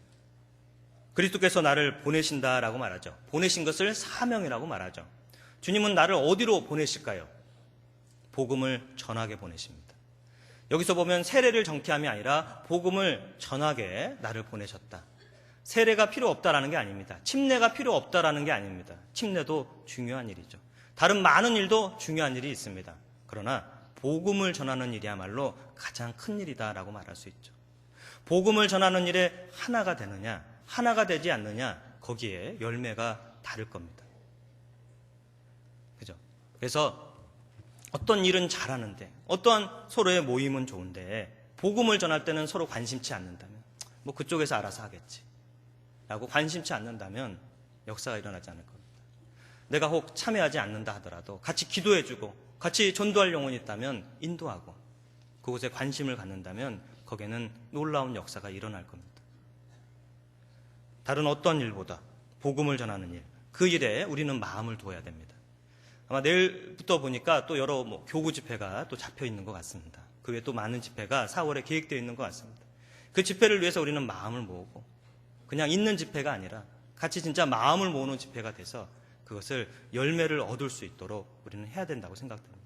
그리스도께서 나를 보내신다라고 말하죠. 보내신 것을 사명이라고 말하죠. 주님은 나를 어디로 보내실까요? 복음을 전하게 보내십니다. 여기서 보면 세례를 전케함이 아니라 복음을 전하게 나를 보내셨다. 세례가 필요 없다라는 게 아닙니다. 침례가 필요 없다라는 게 아닙니다. 침례도 중요한 일이죠. 다른 많은 일도 중요한 일이 있습니다. 그러나 복음을 전하는 일이야말로 가장 큰 일이다라고 말할 수 있죠. 복음을 전하는 일에 하나가 되느냐, 하나가 되지 않느냐, 거기에 열매가 다를 겁니다. 그죠? 그래서 어떤 일은 잘하는데, 어떠한 서로의 모임은 좋은데, 복음을 전할 때는 서로 관심치 않는다면, 뭐 그쪽에서 알아서 하겠지 라고 관심치 않는다면 역사가 일어나지 않을 겁니다. 내가 혹 참여하지 않는다 하더라도 같이 기도해주고 같이 전도할 영혼이 있다면 인도하고 그곳에 관심을 갖는다면 거기에는 놀라운 역사가 일어날 겁니다. 다른 어떤 일보다 복음을 전하는 일, 그 일에 우리는 마음을 두어야 됩니다. 아마 내일부터 보니까 또 여러 교구 집회가 또 잡혀 있는 것 같습니다. 그 외에 또 많은 집회가 4월에 계획되어 있는 것 같습니다. 그 집회를 위해서 우리는 마음을 모으고 그냥 있는 집회가 아니라 같이 진짜 마음을 모으는 집회가 돼서 그것을 열매를 얻을 수 있도록 우리는 해야 된다고 생각됩니다.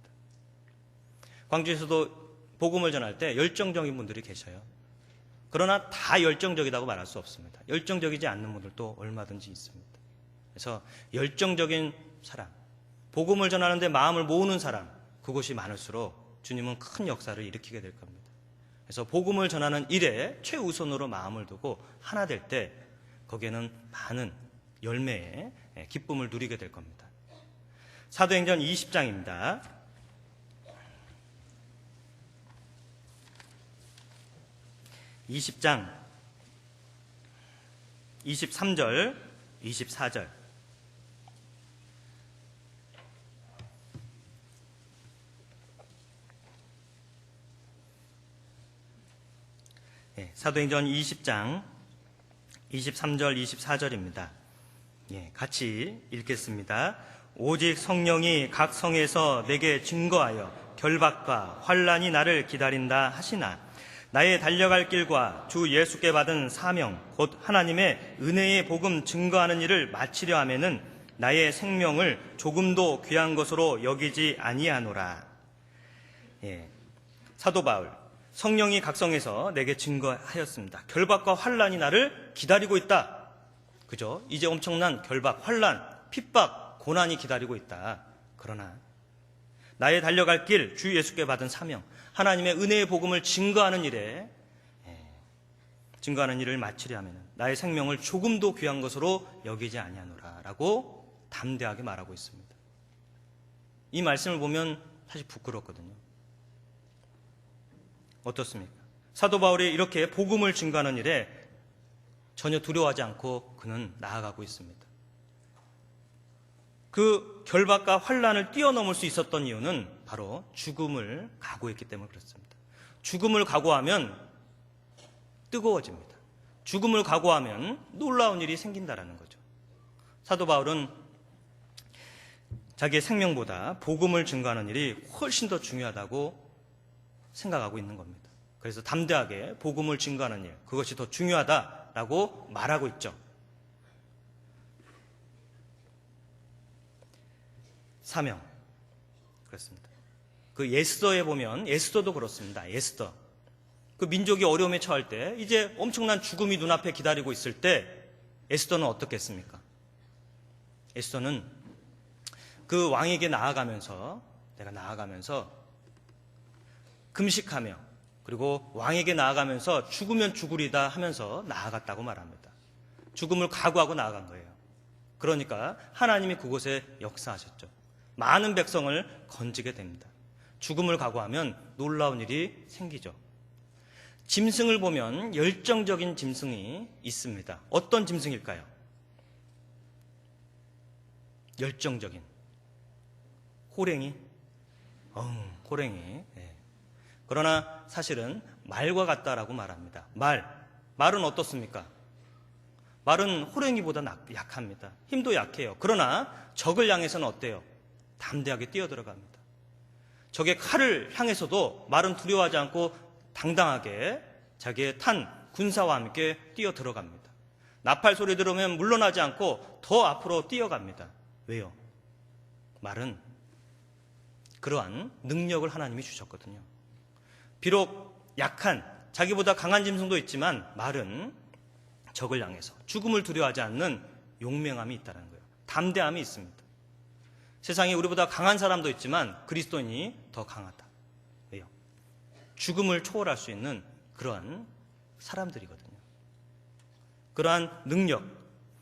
광주에서도 복음을 전할 때 열정적인 분들이 계셔요. 그러나 다 열정적이라고 말할 수 없습니다. 열정적이지 않는 분들도 얼마든지 있습니다. 그래서 열정적인 사람, 복음을 전하는데 마음을 모으는 사람, 그것이 많을수록 주님은 큰 역사를 일으키게 될 겁니다. 그래서 복음을 전하는 일에 최우선으로 마음을 두고 하나 될 때 거기에는 많은 열매의 기쁨을 누리게 될 겁니다. 사도행전 20장입니다. 20장 23절, 24절. 사도행전 20장 23절, 24절입니다. 같이 읽겠습니다. 오직 성령이 각 성에서 내게 증거하여 결박과 환난이 나를 기다린다 하시나 나의 달려갈 길과 주 예수께 받은 사명 곧 하나님의 은혜의 복음 증거하는 일을 마치려 하면은 나의 생명을 조금도 귀한 것으로 여기지 아니하노라. 사도 바울, 성령이 각성해서 내게 증거하였습니다. 결박과 환난이 나를 기다리고 있다. 그죠? 이제 엄청난 결박, 환난, 핍박, 고난이 기다리고 있다. 그러나 나의 달려갈 길, 주 예수께 받은 사명, 하나님의 은혜의 복음을 증거하는 일을 마치려 하면 나의 생명을 조금도 귀한 것으로 여기지 아니하노라 라고 담대하게 말하고 있습니다. 이 말씀을 보면 사실 부끄럽거든요. 어떻습니까? 사도 바울이 이렇게 복음을 증거하는 일에 전혀 두려워하지 않고 그는 나아가고 있습니다. 그 결박과 환난을 뛰어넘을 수 있었던 이유는 바로 죽음을 각오했기 때문에 그렇습니다. 죽음을 각오하면 뜨거워집니다. 죽음을 각오하면 놀라운 일이 생긴다라는 거죠. 사도 바울은 자기의 생명보다 복음을 증거하는 일이 훨씬 더 중요하다고 생각하고 있는 겁니다. 그래서 담대하게 복음을 증거하는 일, 그것이 더 중요하다라고 말하고 있죠. 사명, 그렇습니다. 그 에스더에 보면, 에스더도 그렇습니다. 에스더, 그 민족이 어려움에 처할 때, 이제 엄청난 죽음이 눈앞에 기다리고 있을 때 에스더는 어떻겠습니까? 에스더는 그 왕에게 나아가면서, 내가 나아가면서 금식하며, 그리고 왕에게 나아가면서 죽으면 죽으리다 하면서 나아갔다고 말합니다. 죽음을 각오하고 나아간 거예요. 그러니까 하나님이 그곳에 역사하셨죠. 많은 백성을 건지게 됩니다. 죽음을 각오하면 놀라운 일이 생기죠. 짐승을 보면 열정적인 짐승이 있습니다. 어떤 짐승일까요? 열정적인 호랭이? 호랭이. 네. 그러나 사실은 말과 같다라고 말합니다. 말은 어떻습니까? 말은 호랭이보다 약합니다. 힘도 약해요. 그러나 적을 향해서는 어때요? 담대하게 뛰어들어갑니다. 적의 칼을 향해서도 말은 두려워하지 않고 당당하게 자기의 탄 군사와 함께 뛰어들어갑니다. 나팔 소리 들으면 물러나지 않고 더 앞으로 뛰어갑니다. 왜요? 말은 그러한 능력을 하나님이 주셨거든요. 비록 약한, 자기보다 강한 짐승도 있지만 말은 적을 향해서 죽음을 두려워하지 않는 용맹함이 있다는 거예요. 담대함이 있습니다. 세상에 우리보다 강한 사람도 있지만 그리스도인이 더 강하다. 왜요? 죽음을 초월할 수 있는 그러한 사람들이거든요. 그러한 능력,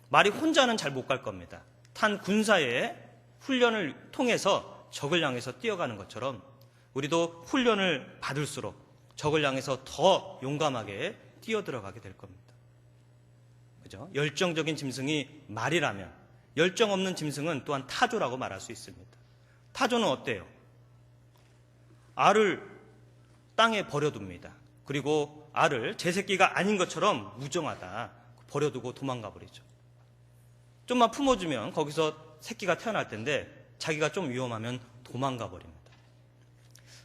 말이 혼자는 잘 못 갈 겁니다. 탄 군사의 훈련을 통해서 적을 향해서 뛰어가는 것처럼 우리도 훈련을 받을수록 적을 향해서 더 용감하게 뛰어들어가게 될 겁니다. 그죠? 열정적인 짐승이 말이라면 열정 없는 짐승은 또한 타조라고 말할 수 있습니다. 타조는 어때요? 알을 땅에 버려둡니다. 그리고 알을 제 새끼가 아닌 것처럼 무정하다 버려두고 도망가 버리죠. 좀만 품어주면 거기서 새끼가 태어날 텐데 자기가 좀 위험하면 도망가 버립니다.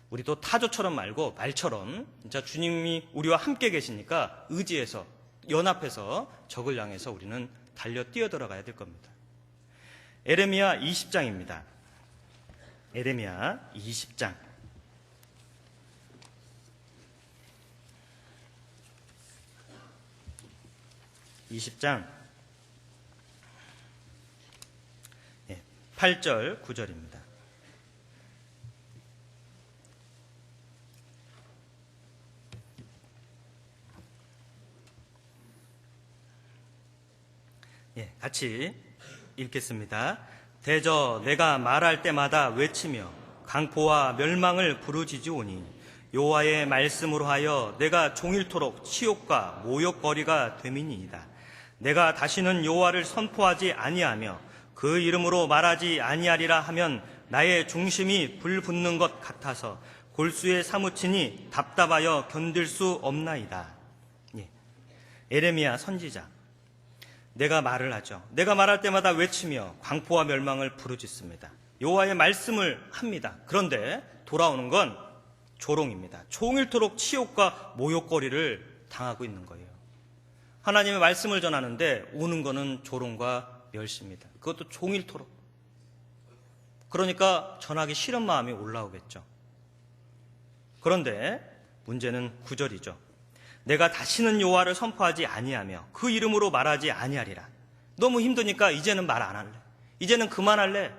우리도 타조처럼 말고 말처럼 진짜 주님이 우리와 함께 계시니까 의지해서 연합해서 적을 향해서 우리는 달려 뛰어들어가야 될 겁니다. 에레미야 20장입니다. 에레미야 20장. (20장) 8절 9절입니다. 같이 읽겠습니다. 대저 내가 말할 때마다 외치며 강포와 멸망을 부르짖으오니 여호와의 말씀으로 하여 내가 종일토록 치욕과 모욕거리가 됨이니이다. 내가 다시는 여호와를 선포하지 아니하며 그 이름으로 말하지 아니하리라 하면 나의 중심이 불붙는 것 같아서 골수에 사무치니 답답하여 견딜 수 없나이다. 에레미야 선지자, 내가 말을 하죠. 내가 말할 때마다 외치며 광포와 멸망을 부르짖습니다. 여호와의 말씀을 합니다. 그런데 돌아오는 건 조롱입니다. 종일토록 치욕과 모욕거리를 당하고 있는 거예요. 하나님의 말씀을 전하는데 오는 거는 조롱과 멸시입니다. 그것도 종일토록. 그러니까 전하기 싫은 마음이 올라오겠죠. 그런데 문제는 9절이죠. 내가 다시는 여호와를 선포하지 아니하며 그 이름으로 말하지 아니하리라. 너무 힘드니까 이제는 말 안 할래. 이제는 그만할래.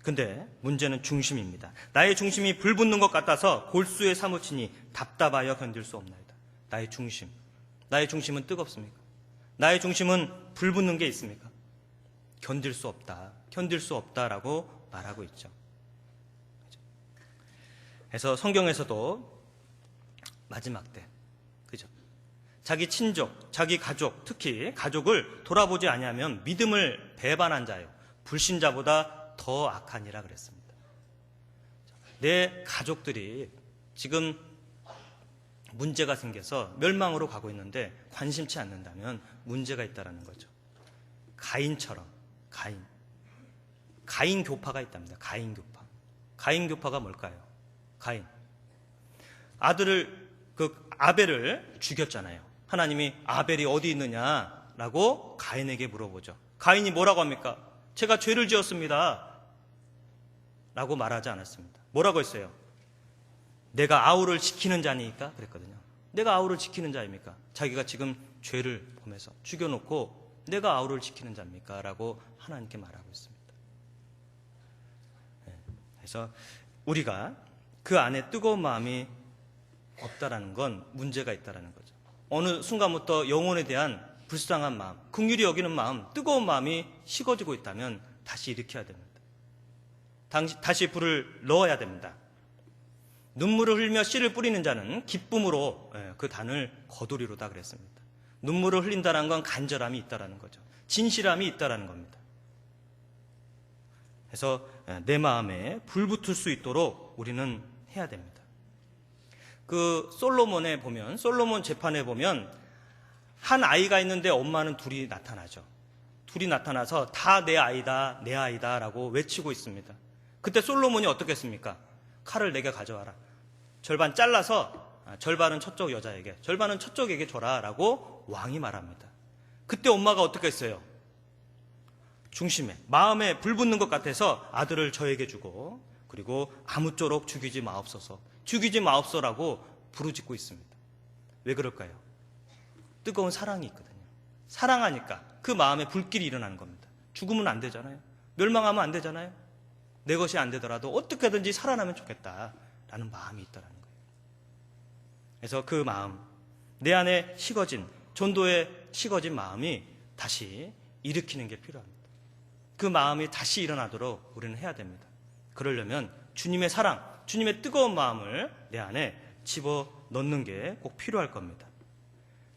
근데 문제는 중심입니다. 나의 중심이 불붙는 것 같아서 골수에 사무치니 답답하여 견딜 수 없나이다. 나의 중심. 나의 중심은 뜨겁습니까? 나의 중심은 불붙는 게 있습니까? 견딜 수 없다. 견딜 수 없다라고 말하고 있죠. 그래서 성경에서도 마지막 때, 그죠? 자기 친족, 자기 가족, 특히 가족을 돌아보지 아니하면 믿음을 배반한 자요, 불신자보다 더 악하니라 그랬습니다. 내 가족들이 지금 문제가 생겨서 멸망으로 가고 있는데 관심치 않는다면 문제가 있다는 거죠. 가인처럼, 가인 교파가 있답니다. 가인 교파. 가인 교파가 뭘까요? 가인. 아들을, 아벨을 죽였잖아요. 하나님이 아벨이 어디 있느냐라고 가인에게 물어보죠. 가인이 뭐라고 합니까? 제가 죄를 지었습니다. 라고 말하지 않았습니다. 뭐라고 했어요? 내가 아우를 지키는 자니까 그랬거든요. 내가 아우를 지키는 자입니까? 자기가 지금 죄를 범해서 죽여놓고 내가 아우를 지키는 자입니까? 라고 하나님께 말하고 있습니다. 그래서 우리가 그 안에 뜨거운 마음이 없다라는 건 문제가 있다라는 거죠. 어느 순간부터 영혼에 대한 불쌍한 마음, 긍휼히 여기는 마음, 뜨거운 마음이 식어지고 있다면 다시 일으켜야 됩니다. 다시 불을 넣어야 됩니다. 눈물을 흘리며 씨를 뿌리는 자는 기쁨으로 그 단을 거두리로다 그랬습니다. 눈물을 흘린다는 건 간절함이 있다라는 거죠. 진실함이 있다라는 겁니다. 그래서 내 마음에 불 붙을 수 있도록 우리는 해야 됩니다. 그 솔로몬 재판에 보면 한 아이가 있는데 엄마는 둘이 나타나죠. 둘이 나타나서 다 내 아이다, 내 아이다 라고 외치고 있습니다. 그때 솔로몬이 어떻게 했습니까? 칼을 내게 가져와라. 절반 잘라서 절반은 저쪽 여자에게, 절반은 저쪽에게 줘라 라고 왕이 말합니다. 그때 엄마가 어떻게 했어요? 중심에, 마음에 불 붙는 것 같아서 아들을 저에게 주고, 그리고 아무쪼록 죽이지 마옵소서, 죽이지 마옵소라고 부르짖고 있습니다. 왜 그럴까요? 뜨거운 사랑이 있거든요. 사랑하니까 그 마음에 불길이 일어나는 겁니다. 죽으면 안 되잖아요. 멸망하면 안 되잖아요. 내 것이 안 되더라도 어떻게든지 살아나면 좋겠다라는 마음이 있다는 거예요. 그래서 그 마음, 내 안에 식어진, 전도에 식어진 마음이 다시 일으키는 게 필요합니다. 그 마음이 다시 일어나도록 우리는 해야 됩니다. 그러려면 주님의 사랑, 주님의 뜨거운 마음을 내 안에 집어넣는 게 꼭 필요할 겁니다.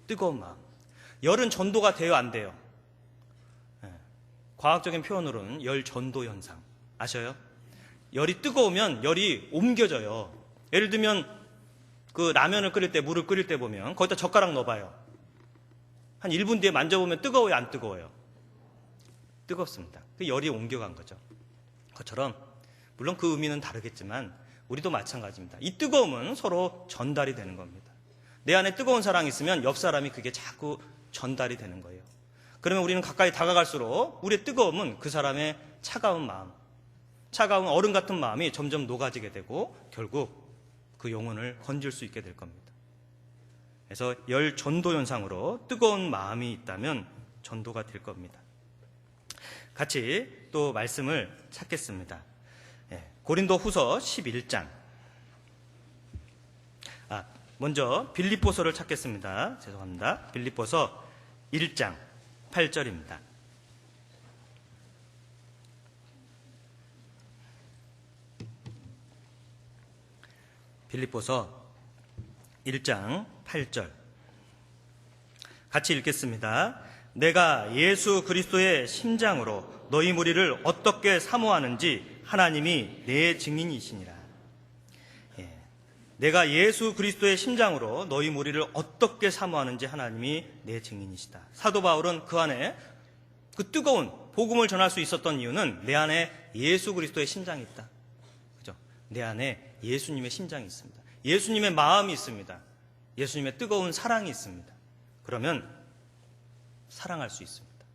뜨거운 마음. 열은 전도가 돼요, 안 돼요? 과학적인 표현으로는 열 전도 현상. 아셔요? 열이 뜨거우면 열이 옮겨져요. 예를 들면 그 라면을 끓일 때, 물을 끓일 때 보면 거기다 젓가락 넣어봐요. 한 1분 뒤에 만져보면 뜨거워요, 안 뜨거워요? 뜨겁습니다. 그 열이 옮겨간 거죠. 그것처럼 물론 그 의미는 다르겠지만 우리도 마찬가지입니다. 이 뜨거움은 서로 전달이 되는 겁니다. 내 안에 뜨거운 사랑이 있으면 옆 사람이 그게 자꾸 전달이 되는 거예요. 그러면 우리는 가까이 다가갈수록 우리의 뜨거움은 그 사람의 차가운 마음, 차가운 얼음 같은 마음이 점점 녹아지게 되고 결국 그 영혼을 건질 수 있게 될 겁니다. 그래서 열 전도 현상으로 뜨거운 마음이 있다면 전도가 될 겁니다. 같이 또 말씀을 찾겠습니다. 고린도 후서 11장. 먼저 빌립보서를 찾겠습니다. 죄송합니다. 빌립보서 1장 8절입니다. 빌립보서 1장 8절. 같이 읽겠습니다. 내가 예수 그리스도의 심장으로 너희 무리를 어떻게 사모하는지 하나님이 내 증인이시니라. 내가 예수 그리스도의 심장으로 너희 무리를 어떻게 사모하는지 하나님이 내 증인이시다. 사도 바울은 그 안에 그 뜨거운 복음을 전할 수 있었던 이유는 내 안에 예수 그리스도의 심장이 있다. 그죠? 내 안에 예수님의 심장이 있습니다. 예수님의 마음이 있습니다. 예수님의 뜨거운 사랑이 있습니다. 그러면 사랑할 수 있습니다.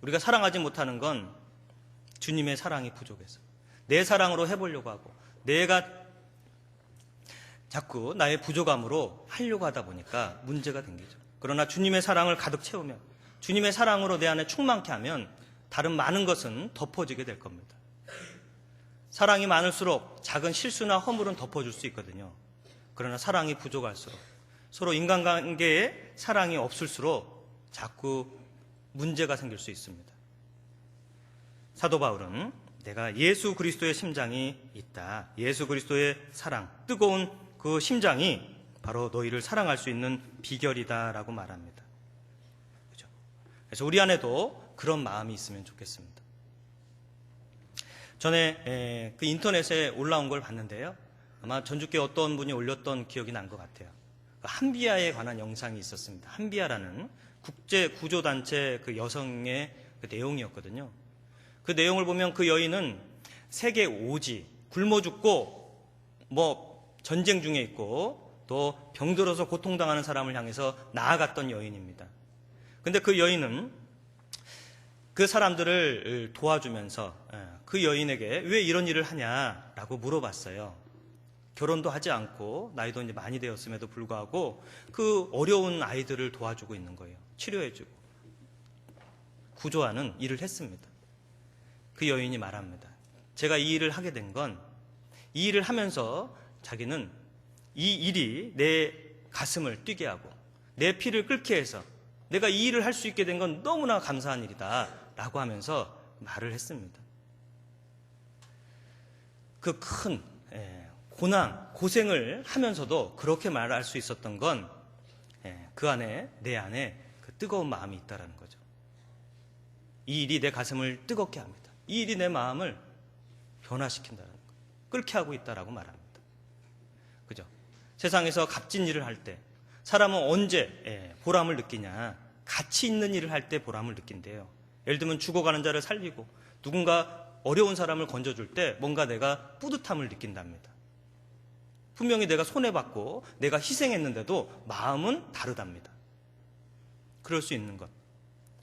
우리가 사랑하지 못하는 건 주님의 사랑이 부족해서 내 사랑으로 해보려고 하고 내가 자꾸 나의 부족함으로 하려고 하다 보니까 문제가 생기죠. 그러나 주님의 사랑을 가득 채우면 주님의 사랑으로 내 안에 충만케 하면 다른 많은 것은 덮어지게 될 겁니다. 사랑이 많을수록 작은 실수나 허물은 덮어줄 수 있거든요. 그러나 사랑이 부족할수록, 서로 인간관계에 사랑이 없을수록 자꾸 문제가 생길 수 있습니다. 사도 바울은 내가 예수 그리스도의 심장이 있다. 예수 그리스도의 사랑, 뜨거운 그 심장이 바로 너희를 사랑할 수 있는 비결이다라고 말합니다. 그렇죠? 그래서 우리 안에도 그런 마음이 있으면 좋겠습니다. 전에 그 인터넷에 올라온 걸 봤는데요. 아마 전주께 어떤 분이 올렸던 기억이 난 것 같아요. 한비아에 관한 영상이 있었습니다. 한비아라는 국제 구조단체 그 여성의 그 내용이었거든요. 그 내용을 보면 그 여인은 세계 오지, 굶어 죽고 전쟁 중에 있고 또 병들어서 고통당하는 사람을 향해서 나아갔던 여인입니다. 근데 그 여인은 그 사람들을 도와주면서 그 여인에게 왜 이런 일을 하냐라고 물어봤어요. 결혼도 하지 않고 나이도 이제 많이 되었음에도 불구하고 그 어려운 아이들을 도와주고 있는 거예요. 치료해주고 구조하는 일을 했습니다. 그 여인이 말합니다. 제가 이 일을 하게 된 건 이 일을 하면서 자기는 이 일이 내 가슴을 뛰게 하고 내 피를 끓게 해서 내가 이 일을 할 수 있게 된 건 너무나 감사한 일이다 라고 하면서 말을 했습니다. 그 큰 고난, 고생을 하면서도 그렇게 말할 수 있었던 건 그 안에, 내 안에 그 뜨거운 마음이 있다는 거죠. 이 일이 내 가슴을 뜨겁게 합니다. 이 일이 내 마음을 변화시킨다는 거, 끓게 하고 있다라고 말합니다. 그죠? 세상에서 값진 일을 할 때 사람은 언제 보람을 느끼냐? 가치 있는 일을 할 때 보람을 느낀대요. 예를 들면 죽어가는 자를 살리고 누군가 어려운 사람을 건져줄 때 뭔가 내가 뿌듯함을 느낀답니다. 분명히 내가 손해받고 내가 희생했는데도 마음은 다르답니다. 그럴 수 있는 것,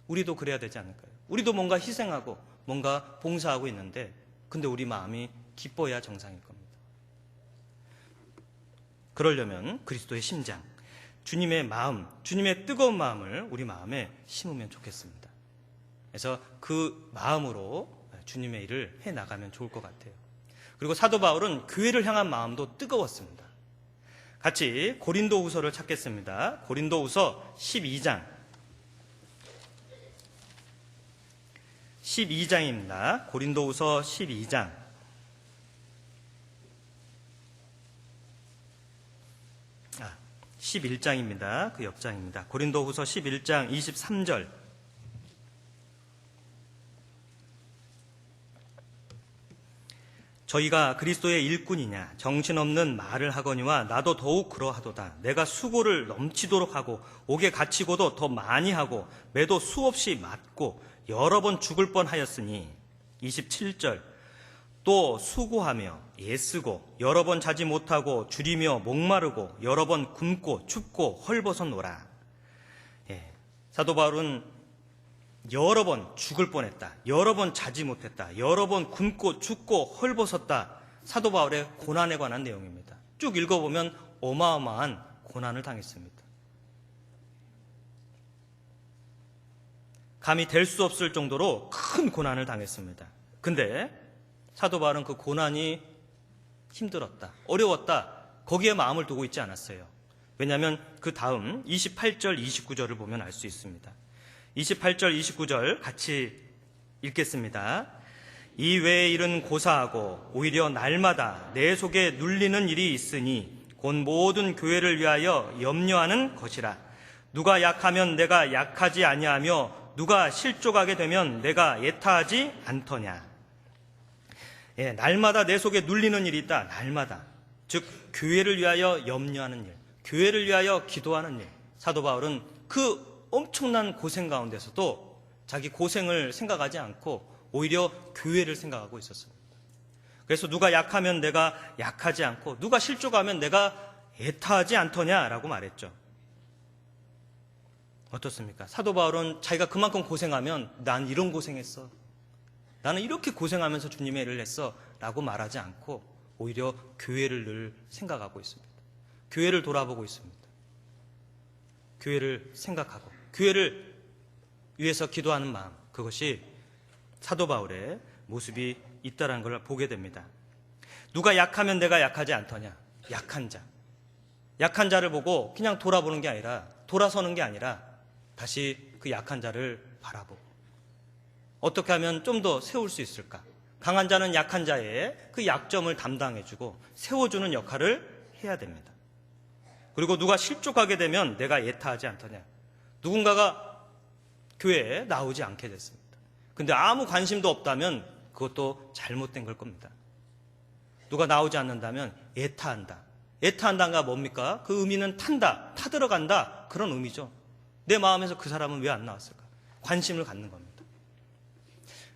우리도 그래야 되지 않을까요? 우리도 뭔가 희생하고 뭔가 봉사하고 있는데 근데 우리 마음이 기뻐야 정상일 겁니다. 그러려면 그리스도의 심장, 주님의 마음, 주님의 뜨거운 마음을 우리 마음에 심으면 좋겠습니다. 그래서 그 마음으로 주님의 일을 해나가면 좋을 것 같아요. 그리고 사도 바울은 교회를 향한 마음도 뜨거웠습니다. 같이 고린도후서를 찾겠습니다. 고린도후서 12장입니다. 고린도후서 12장. 11장입니다. 그 옆장입니다. 고린도후서 11장 23절. 저희가 그리스도의 일꾼이냐 정신없는 말을 하거니와 나도 더욱 그러하도다. 내가 수고를 넘치도록 하고 옥에 갇히고도 더 많이 하고 매도 수없이 맞고 여러 번 죽을 뻔하였으니 27절. 또 수고하며 애쓰고 여러 번 자지 못하고 줄이며 목마르고 여러 번 굶고 춥고 헐벗어노라. 사도 바울은 여러 번 죽을 뻔했다, 여러 번 자지 못했다, 여러 번 굶고 춥고 헐벗었다. 사도 바울의 고난에 관한 내용입니다. 쭉 읽어보면 어마어마한 고난을 당했습니다. 감히 될 수 없을 정도로 큰 고난을 당했습니다. 근데 사도 바울은 그 고난이 힘들었다, 어려웠다, 거기에 마음을 두고 있지 않았어요. 왜냐하면 그 다음 28절 29절을 보면 알 수 있습니다. 28절 29절 같이 읽겠습니다. 이 외의 일은 고사하고 오히려 날마다 내 속에 눌리는 일이 있으니 곧 모든 교회를 위하여 염려하는 것이라. 누가 약하면 내가 약하지 아니하며 누가 실족하게 되면 내가 애타하지 않더냐. 날마다 내 속에 눌리는 일이 있다. 날마다. 즉 교회를 위하여 염려하는 일, 교회를 위하여 기도하는 일. 사도 바울은 그 엄청난 고생 가운데서도 자기 고생을 생각하지 않고 오히려 교회를 생각하고 있었습니다. 그래서 누가 약하면 내가 약하지 않고 누가 실족하면 내가 애타하지 않더냐라고 말했죠. 어떻습니까? 사도 바울은 자기가 그만큼 고생하면 난 이런 고생했어, 나는 이렇게 고생하면서 주님의 일을 했어 라고 말하지 않고 오히려 교회를 늘 생각하고 있습니다. 교회를 돌아보고 있습니다. 교회를 생각하고 교회를 위해서 기도하는 마음, 그것이 사도 바울의 모습이 있다는 걸 보게 됩니다. 누가 약하면 내가 약하지 않더냐. 약한 자. 약한 자를 보고 그냥 돌아보는 게 아니라, 돌아서는 게 아니라 다시 그 약한 자를 바라보고 어떻게 하면 좀 더 세울 수 있을까. 강한 자는 약한 자의 그 약점을 담당해주고 세워주는 역할을 해야 됩니다. 그리고 누가 실족하게 되면 내가 애타하지 않더냐. 누군가가 교회에 나오지 않게 됐습니다. 근데 아무 관심도 없다면 그것도 잘못된 걸 겁니다. 누가 나오지 않는다면 애타한다. 애타한다가 뭡니까? 그 의미는 탄다, 타들어간다, 그런 의미죠. 내 마음에서 그 사람은 왜 안 나왔을까? 관심을 갖는 겁니다.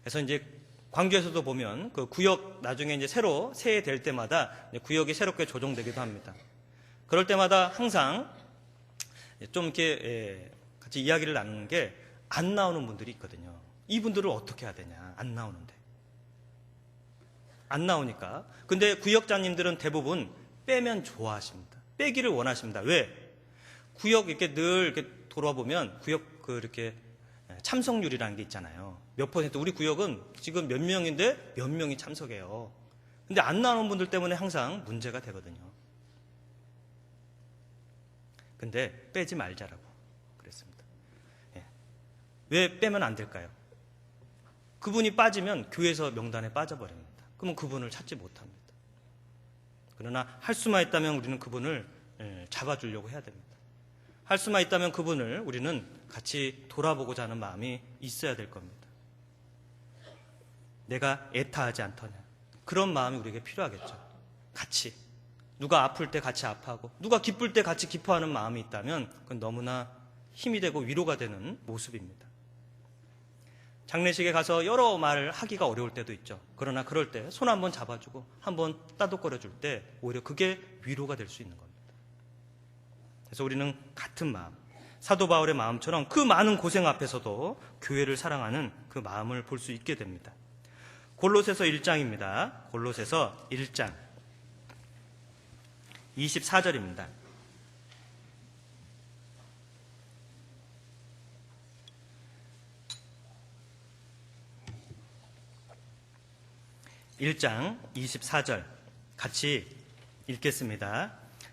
그래서 이제 광주에서도 보면 그 구역 나중에 이제 새로 새해될 때마다 구역이 새롭게 조정되기도 합니다. 그럴 때마다 항상 좀 이렇게 같이 이야기를 나누는 게 안 나오는 분들이 있거든요. 이분들을 어떻게 해야 되냐? 안 나오는데. 안 나오니까. 근데 구역장님들은 대부분 빼면 좋아하십니다. 빼기를 원하십니다. 왜? 구역 이렇게 늘 이렇게 돌아보면 구역 그 이렇게 참석률이라는 게 있잖아요. 몇 퍼센트. 우리 구역은 지금 몇 명인데 몇 명이 참석해요. 근데 안 나오는 분들 때문에 항상 문제가 되거든요. 근데 빼지 말자라고 그랬습니다. 예. 왜 빼면 안 될까요? 그분이 빠지면 교회에서 명단에 빠져버립니다. 그러면 그분을 찾지 못합니다. 그러나 할 수만 있다면 우리는 그분을 잡아주려고 해야 됩니다. 할 수만 있다면 그분을 우리는 같이 돌아보고자 하는 마음이 있어야 될 겁니다. 내가 애타하지 않더냐. 그런 마음이 우리에게 필요하겠죠. 같이. 누가 아플 때 같이 아파하고 누가 기쁠 때 같이 기뻐하는 마음이 있다면 그건 너무나 힘이 되고 위로가 되는 모습입니다. 장례식에 가서 여러 말을 하기가 어려울 때도 있죠. 그러나 그럴 때 손 한번 잡아주고 한번 따독거려줄 때 오히려 그게 위로가 될 수 있는 겁니다. 그래서 우리는 같은 마음, 사도 바울의 마음처럼 그 많은 고생 앞에서도 교회를 사랑하는 그 마음을 볼 수 있게 됩니다. 골로새서 1장입니다. 골로새서 1장 24절입니다. (1장) 24절 같이 읽겠습니다.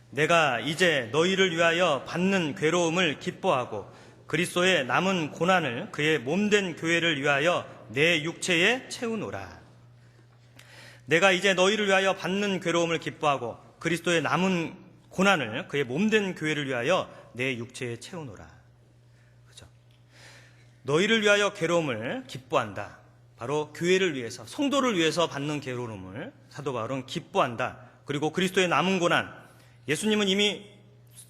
내가 이제 너희를 위하여 받는 괴로움을 기뻐하고 그리스도의 남은 고난을 그의 몸된 교회를 위하여 내 육체에 채우노라. 내가 이제 너희를 위하여 받는 괴로움을 기뻐하고 그리스도의 남은 고난을 그의 몸된 교회를 위하여 내 육체에 채우노라. 그죠? 너희를 위하여 괴로움을 기뻐한다. 바로 교회를 위해서, 성도를 위해서 받는 괴로움을 사도 바울은 기뻐한다. 그리고 그리스도의 남은 고난, 예수님은 이미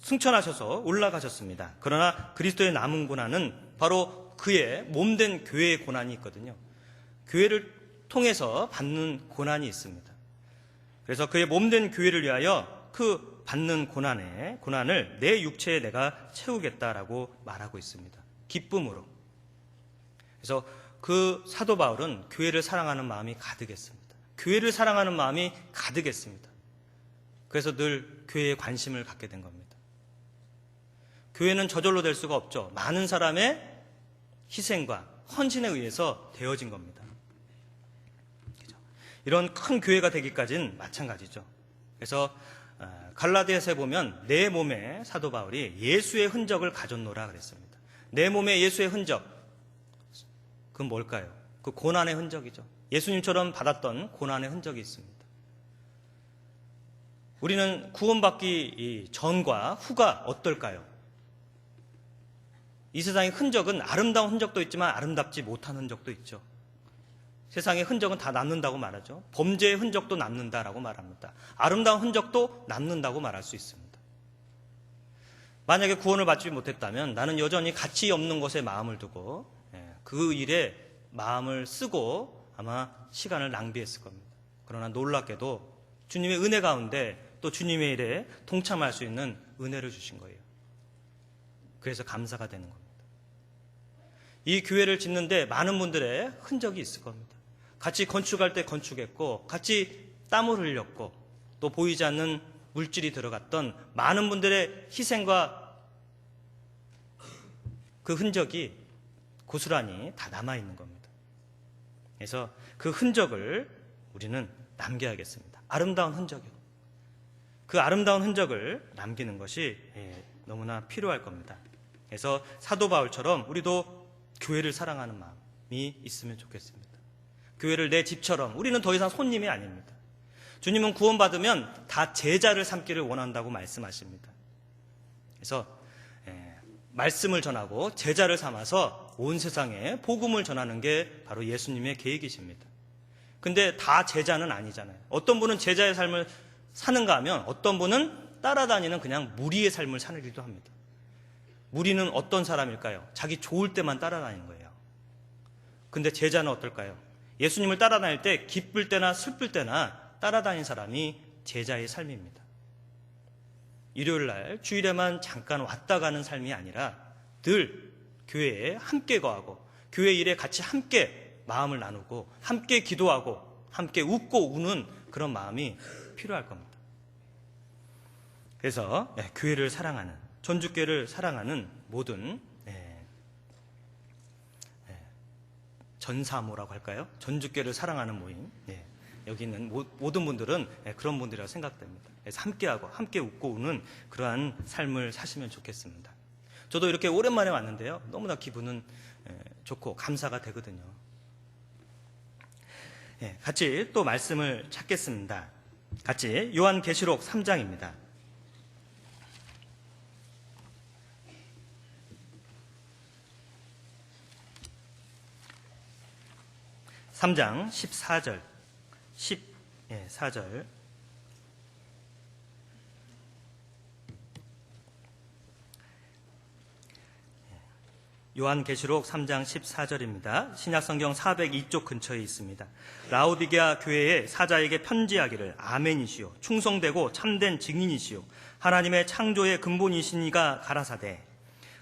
승천하셔서 올라가셨습니다. 그러나 그리스도의 남은 고난은 바로 그의 몸된 교회의 고난이 있거든요. 교회를 통해서 받는 고난이 있습니다. 그래서 그의 몸된 교회를 위하여 그 받는 고난을 내 육체에 내가 채우겠다라고 말하고 있습니다. 기쁨으로. 그래서 그 사도 바울은 교회를 사랑하는 마음이 가득했습니다. 교회를 사랑하는 마음이 가득했습니다. 그래서 늘 교회에 관심을 갖게 된 겁니다. 교회는 저절로 될 수가 없죠. 많은 사람의 희생과 헌신에 의해서 되어진 겁니다. 이런 큰 교회가 되기까지는 마찬가지죠. 그래서 갈라디아서에 보면 내 몸에 사도 바울이 예수의 흔적을 가졌노라 그랬습니다. 내 몸에 예수의 흔적, 그건 뭘까요? 그 고난의 흔적이죠. 예수님처럼 받았던 고난의 흔적이 있습니다. 우리는 구원받기 전과 후가 어떨까요? 이 세상의 흔적은 아름다운 흔적도 있지만 아름답지 못한 흔적도 있죠. 세상의 흔적은 다 남는다고 말하죠. 범죄의 흔적도 남는다라고 말합니다. 아름다운 흔적도 남는다고 말할 수 있습니다. 만약에 구원을 받지 못했다면 나는 여전히 가치 없는 것에 마음을 두고 그 일에 마음을 쓰고 아마 시간을 낭비했을 겁니다. 그러나 놀랍게도 주님의 은혜 가운데 또 주님의 일에 동참할 수 있는 은혜를 주신 거예요. 그래서 감사가 되는 겁니다. 이 교회를 짓는데 많은 분들의 흔적이 있을 겁니다. 같이 건축할 때 건축했고 같이 땀을 흘렸고 또 보이지 않는 물질이 들어갔던 많은 분들의 희생과 그 흔적이 고스란히 다 남아있는 겁니다. 그래서 그 흔적을 우리는 남겨야겠습니다. 아름다운 흔적이요. 그 아름다운 흔적을 남기는 것이 너무나 필요할 겁니다. 그래서 사도 바울처럼 우리도 교회를 사랑하는 마음이 있으면 좋겠습니다. 교회를 내 집처럼, 우리는 더 이상 손님이 아닙니다. 주님은 구원받으면 다 제자를 삼기를 원한다고 말씀하십니다. 그래서 말씀을 전하고 제자를 삼아서 온 세상에 복음을 전하는 게 바로 예수님의 계획이십니다. 근데 다 제자는 아니잖아요. 어떤 분은 제자의 삶을 사는가 하면 어떤 분은 따라다니는 그냥 무리의 삶을 사기도 합니다. 무리는 어떤 사람일까요? 자기 좋을 때만 따라다니는 거예요. 근데 제자는 어떨까요? 예수님을 따라다닐 때 기쁠 때나 슬플 때나 따라다니는 사람이 제자의 삶입니다. 일요일 날 주일에만 잠깐 왔다 가는 삶이 아니라 늘 교회에 함께 거하고 교회 일에 같이 함께 마음을 나누고 함께 기도하고 함께 웃고 우는 그런 마음이 필요할 겁니다. 그래서 교회를 사랑하는, 전주교회를 사랑하는 모든 전사모라고 할까요? 전주교회를 사랑하는 모임, 여기 있는 모든 분들은 그런 분들이라고 생각됩니다. 그래서 함께하고 함께 웃고 우는 그러한 삶을 사시면 좋겠습니다. 저도 이렇게 오랜만에 왔는데요, 너무나 기분은 좋고 감사가 되거든요. 같이 또 말씀을 찾겠습니다. 같이 요한계시록 3장입니다. 3장 14절, 14절. 요한계시록 3장 14절입니다. 신약성경 402쪽 근처에 있습니다. 라오디게아 교회의 사자에게 편지하기를 아멘이시오, 충성되고 참된 증인이시오, 하나님의 창조의 근본이시니가 가라사대.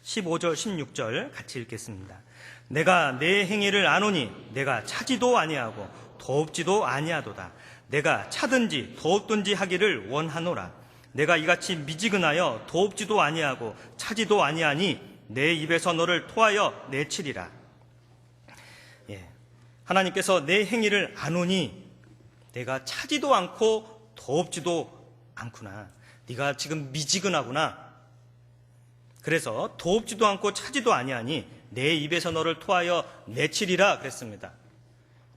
15절 16절 같이 읽겠습니다. 내가 내 행위를 아노니 내가 차지도 아니하고 더웁지도 아니하도다. 내가 차든지 더웁든지 하기를 원하노라. 내가 이같이 미지근하여 더웁지도 아니하고 차지도 아니하니 내 입에서 너를 토하여 내치리라. 하나님께서 내 행위를 아노니 내가 차지도 않고 더웁지도 않구나. 네가 지금 미지근하구나. 그래서 더웁지도 않고 차지도 아니하니 내 입에서 너를 토하여 내치리라 그랬습니다.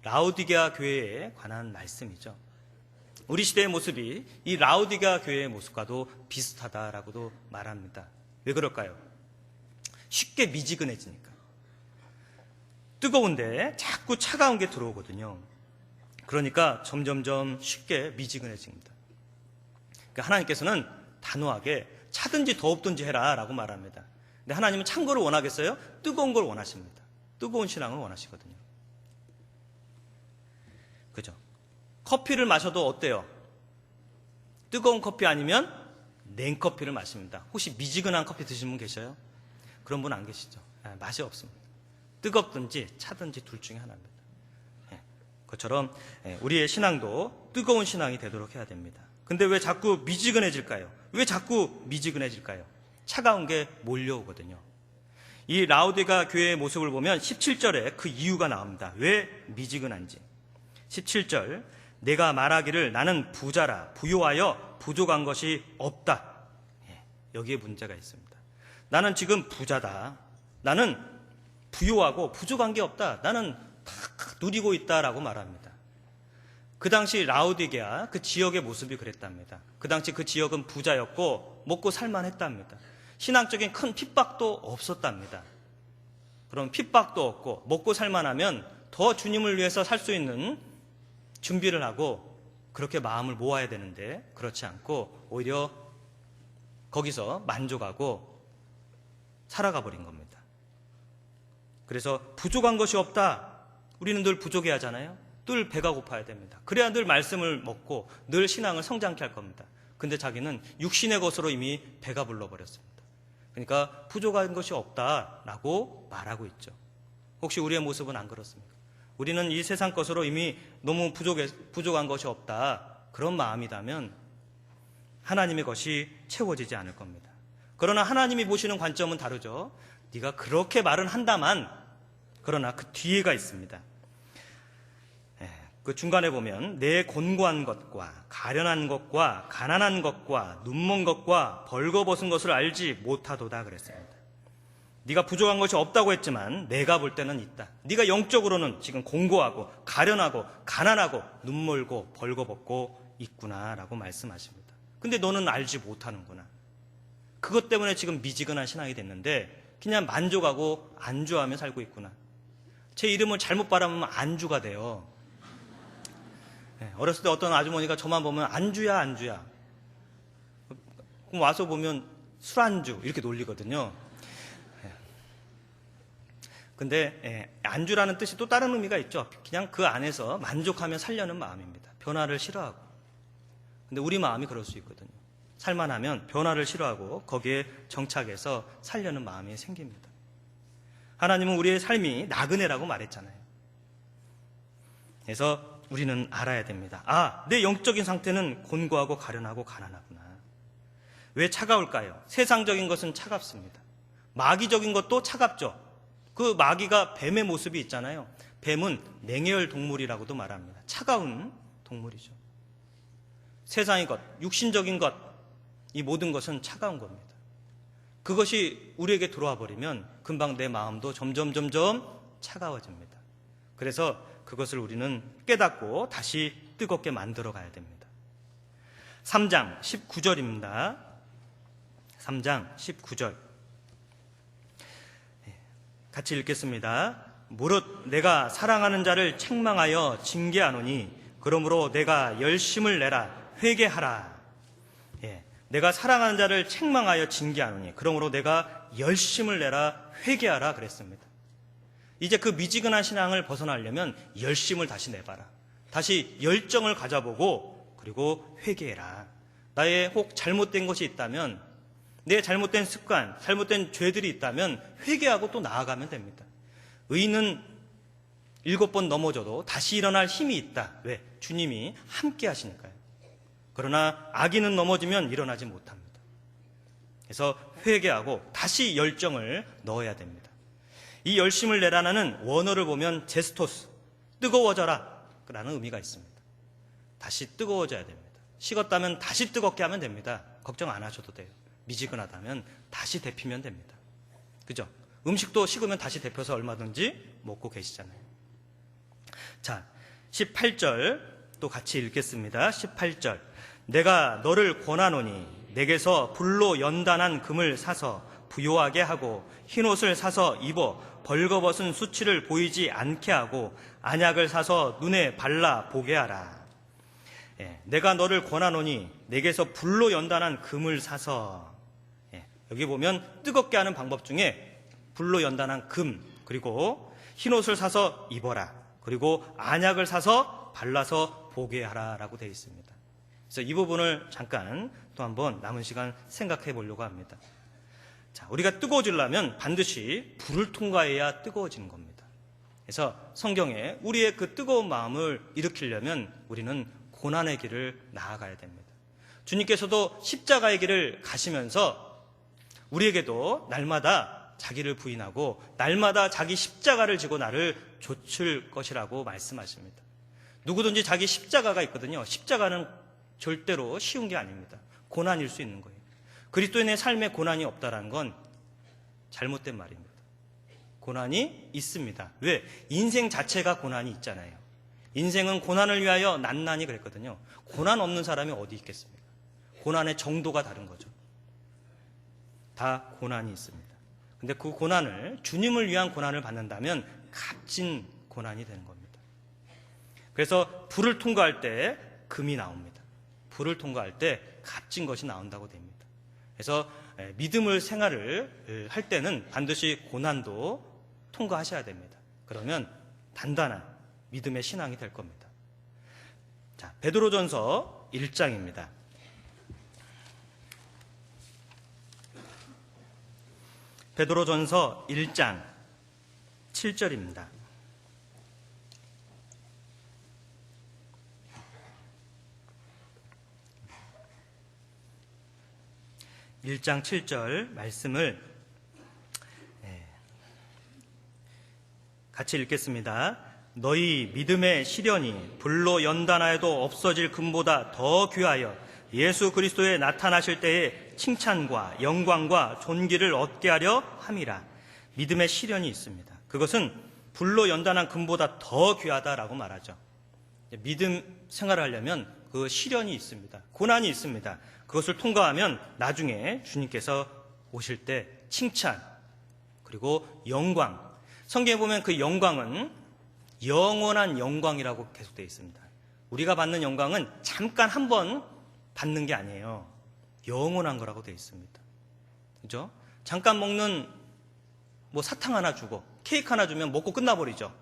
라오디게아 교회에 관한 말씀이죠. 우리 시대의 모습이 이 라오디게아 교회의 모습과도 비슷하다라고도 말합니다. 왜 그럴까요? 쉽게 미지근해지니까. 뜨거운데 자꾸 차가운 게 들어오거든요. 그러니까 점점점 쉽게 미지근해집니다. 그러니까 하나님께서는 단호하게 차든지 더웁든지 해라 라고 말합니다. 근데 하나님은 찬 거를 원하겠어요? 뜨거운 걸 원하십니다. 뜨거운 신앙을 원하시거든요. 그죠? 커피를 마셔도 어때요? 뜨거운 커피 아니면 냉커피를 마십니다. 혹시 미지근한 커피 드신 분 계셔요? 그런 분 안 계시죠? 맛이 없습니다. 뜨겁든지 차든지 둘 중에 하나입니다. 그것처럼 우리의 신앙도 뜨거운 신앙이 되도록 해야 됩니다. 근데 왜 자꾸 미지근해질까요? 왜 자꾸 미지근해질까요? 차가운 게 몰려오거든요. 이 라오디게아 교회의 모습을 보면 17절에 그 이유가 나옵니다. 왜 미지근한지. 17절, 내가 말하기를 나는 부자라 부요하여 부족한 것이 없다. 여기에 문제가 있습니다. 나는 지금 부자다. 나는 부요하고 부족한 게 없다. 나는 다 누리고 있다라고 말합니다. 그 당시 라오디게아 그 지역의 모습이 그랬답니다. 그 당시 그 지역은 부자였고 먹고 살만했답니다. 신앙적인 큰 핍박도 없었답니다. 그럼 핍박도 없고 먹고 살만하면 더 주님을 위해서 살 수 있는 준비를 하고 그렇게 마음을 모아야 되는데 그렇지 않고 오히려 거기서 만족하고 살아가 버린 겁니다. 그래서 부족한 것이 없다. 우리는 늘 부족해야 하잖아요. 늘 배가 고파야 됩니다. 그래야 늘 말씀을 먹고 늘 신앙을 성장케 할 겁니다. 근데 자기는 육신의 것으로 이미 배가 불러버렸습니다. 그러니까 부족한 것이 없다라고 말하고 있죠. 혹시 우리의 모습은 안 그렇습니까? 우리는 이 세상 것으로 이미 너무 부족한 것이 없다. 그런 마음이라면 하나님의 것이 채워지지 않을 겁니다. 그러나 하나님이 보시는 관점은 다르죠. 네가 그렇게 말은 한다만 그러나 그 뒤에가 있습니다. 그 중간에 보면 내 곤고한 것과 가련한 것과 가난한 것과 눈먼 것과 벌거벗은 것을 알지 못하도다 그랬습니다. 네가 부족한 것이 없다고 했지만 내가 볼 때는 있다. 네가 영적으로는 지금 공고하고 가련하고 가난하고 눈멀고 벌거벗고 있구나라고 말씀하십니다. 근데 너는 알지 못하는구나. 그것 때문에 지금 미지근한 신앙이 됐는데 그냥 만족하고 안주하며 살고 있구나. 제 이름을 잘못 바라보면 안주가 돼요. 어렸을 때 어떤 아주머니가 저만 보면 안주야 안주야. 그럼 와서 보면 술안주 이렇게 놀리거든요. 근데 안주라는 뜻이 또 다른 의미가 있죠. 그냥 그 안에서 만족하며 살려는 마음입니다. 변화를 싫어하고. 근데 우리 마음이 그럴 수 있거든요. 살만하면 변화를 싫어하고 거기에 정착해서 살려는 마음이 생깁니다. 하나님은 우리의 삶이 나그네라고 말했잖아요. 그래서 우리는 알아야 됩니다. 아, 내 영적인 상태는 곤고하고 가련하고 가난하구나. 왜 차가울까요? 세상적인 것은 차갑습니다. 마귀적인 것도 차갑죠. 그 마귀가 뱀의 모습이 있잖아요. 뱀은 냉혈 동물이라고도 말합니다. 차가운 동물이죠. 세상의 것, 육신적인 것, 이 모든 것은 차가운 겁니다. 그것이 우리에게 들어와 버리면 금방 내 마음도 점점 차가워집니다. 그래서 그것을 우리는 깨닫고 다시 뜨겁게 만들어 가야 됩니다. 3장 19절입니다. 3장 19절. 같이 읽겠습니다. 무릇 내가 사랑하는 자를 책망하여 징계하노니 그러므로 내가 열심을 내라 회개하라. 내가 사랑하는 자를 책망하여 징계하노니 그러므로 내가 열심을 내라 회개하라 그랬습니다. 이제 그 미지근한 신앙을 벗어나려면 열심을 다시 내봐라. 다시 열정을 가져보고 그리고 회개해라. 나의 혹 잘못된 것이 있다면, 내 잘못된 습관, 잘못된 죄들이 있다면 회개하고 또 나아가면 됩니다. 의인은 7번 넘어져도 다시 일어날 힘이 있다. 왜? 주님이 함께 하시니까요. 그러나 악인은 넘어지면 일어나지 못합니다. 그래서 회개하고 다시 열정을 넣어야 됩니다. 이 열심을 내라는 원어를 보면 제스토스, 뜨거워져라 라는 의미가 있습니다. 다시 뜨거워져야 됩니다. 식었다면 다시 뜨겁게 하면 됩니다. 걱정 안 하셔도 돼요. 미지근하다면 다시 데피면 됩니다. 그죠? 음식도 식으면 다시 데펴서 얼마든지 먹고 계시잖아요. 자, 18절 또 같이 읽겠습니다. 18절. 내가 너를 권하노니 내게서 불로 연단한 금을 사서 부요하게 하고 흰옷을 사서 입어 벌거벗은 수치를 보이지 않게 하고 안약을 사서 눈에 발라 보게 하라. 내가 너를 권하노니 내게서 불로 연단한 금을 사서, 여기 보면 뜨겁게 하는 방법 중에 불로 연단한 금, 그리고 흰옷을 사서 입어라, 그리고 안약을 사서 발라서 보게 하라 라고 되어 있습니다. 그래서 이 부분을 잠깐 또 한번 남은 시간 생각해 보려고 합니다. 자, 우리가 뜨거워지려면 반드시 불을 통과해야 뜨거워지는 겁니다. 그래서 성경에 우리의 그 뜨거운 마음을 일으키려면 우리는 고난의 길을 나아가야 됩니다. 주님께서도 십자가의 길을 가시면서 우리에게도 날마다 자기를 부인하고 날마다 자기 십자가를 지고 나를 좇을 것이라고 말씀하십니다. 누구든지 자기 십자가가 있거든요. 십자가는 절대로 쉬운 게 아닙니다. 고난일 수 있는 거예요. 그리스도인의 삶에 고난이 없다는 건 잘못된 말입니다. 고난이 있습니다. 왜? 인생 자체가 고난이 있잖아요. 인생은 고난을 위하여 난나니 그랬거든요. 고난 없는 사람이 어디 있겠습니까? 고난의 정도가 다른 거죠. 다 고난이 있습니다. 근데 그 고난을, 주님을 위한 고난을 받는다면 값진 고난이 되는 겁니다. 그래서 불을 통과할 때 금이 나옵니다. 불을 통과할 때 값진 것이 나온다고 됩니다. 그래서 믿음을 생활을 할 때는 반드시 고난도 통과하셔야 됩니다. 그러면 단단한 믿음의 신앙이 될 겁니다. 자, 베드로전서 1장입니다. 베드로전서 1장 7절입니다. (1장 7절) 말씀을 같이 읽겠습니다. 너희 믿음의 시련이 불로 연단하여도 없어질 금보다 더 귀하여 예수 그리스도에 나타나실 때에 칭찬과 영광과 존귀를 얻게 하려 함이라. 믿음의 시련이 있습니다. 그것은 불로 연단한 금보다 더 귀하다라고 말하죠. 믿음 생활을 하려면 그 시련이 있습니다. 고난이 있습니다. 그것을 통과하면 나중에 주님께서 오실 때 칭찬 그리고 영광, 성경에 보면 그 영광은 영원한 영광이라고 계속되어 있습니다. 우리가 받는 영광은 잠깐 한 번 받는 게 아니에요. 영원한 거라고 되어 있습니다. 그죠? 잠깐 먹는 뭐 사탕 하나 주고 케이크 하나 주면 먹고 끝나버리죠.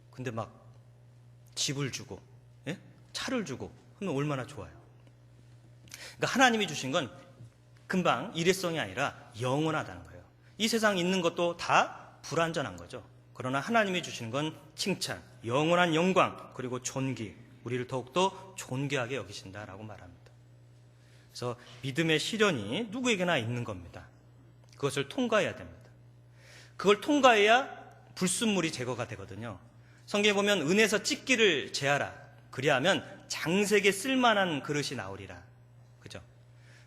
근데 막 집을 주고 차를 주고 하면 얼마나 좋아요. 그러니까 하나님이 주신 건 금방 일회성이 아니라 영원하다는 거예요. 이 세상 있는 것도 다 불완전한 거죠. 그러나 하나님이 주시는 건 칭찬, 영원한 영광, 그리고 존귀, 우리를 더욱더 존귀하게 여기신다라고 말합니다. 그래서 믿음의 시련이 누구에게나 있는 겁니다. 그것을 통과해야 됩니다. 그걸 통과해야 불순물이 제거가 되거든요. 성경에 보면 은에서 찢기를 제하라. 그리하면 장색에 쓸만한 그릇이 나오리라. 그죠?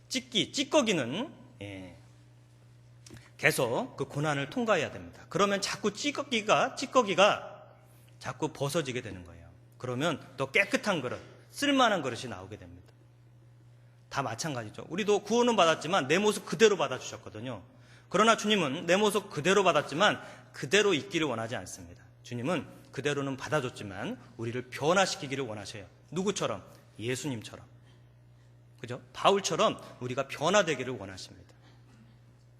찌꺼기는 계속 그 고난을 통과해야 됩니다. 그러면 자꾸 찌꺼기가 자꾸 벗어지게 되는 거예요. 그러면 또 깨끗한 그릇, 쓸만한 그릇이 나오게 됩니다. 다 마찬가지죠. 우리도 구원은 받았지만 내 모습 그대로 받아주셨거든요. 그러나 주님은 내 모습 그대로 받았지만 그대로 있기를 원하지 않습니다. 주님은 그대로는 받아줬지만 우리를 변화시키기를 원하셔요. 누구처럼? 예수님처럼. 그죠? 바울처럼 우리가 변화되기를 원하십니다.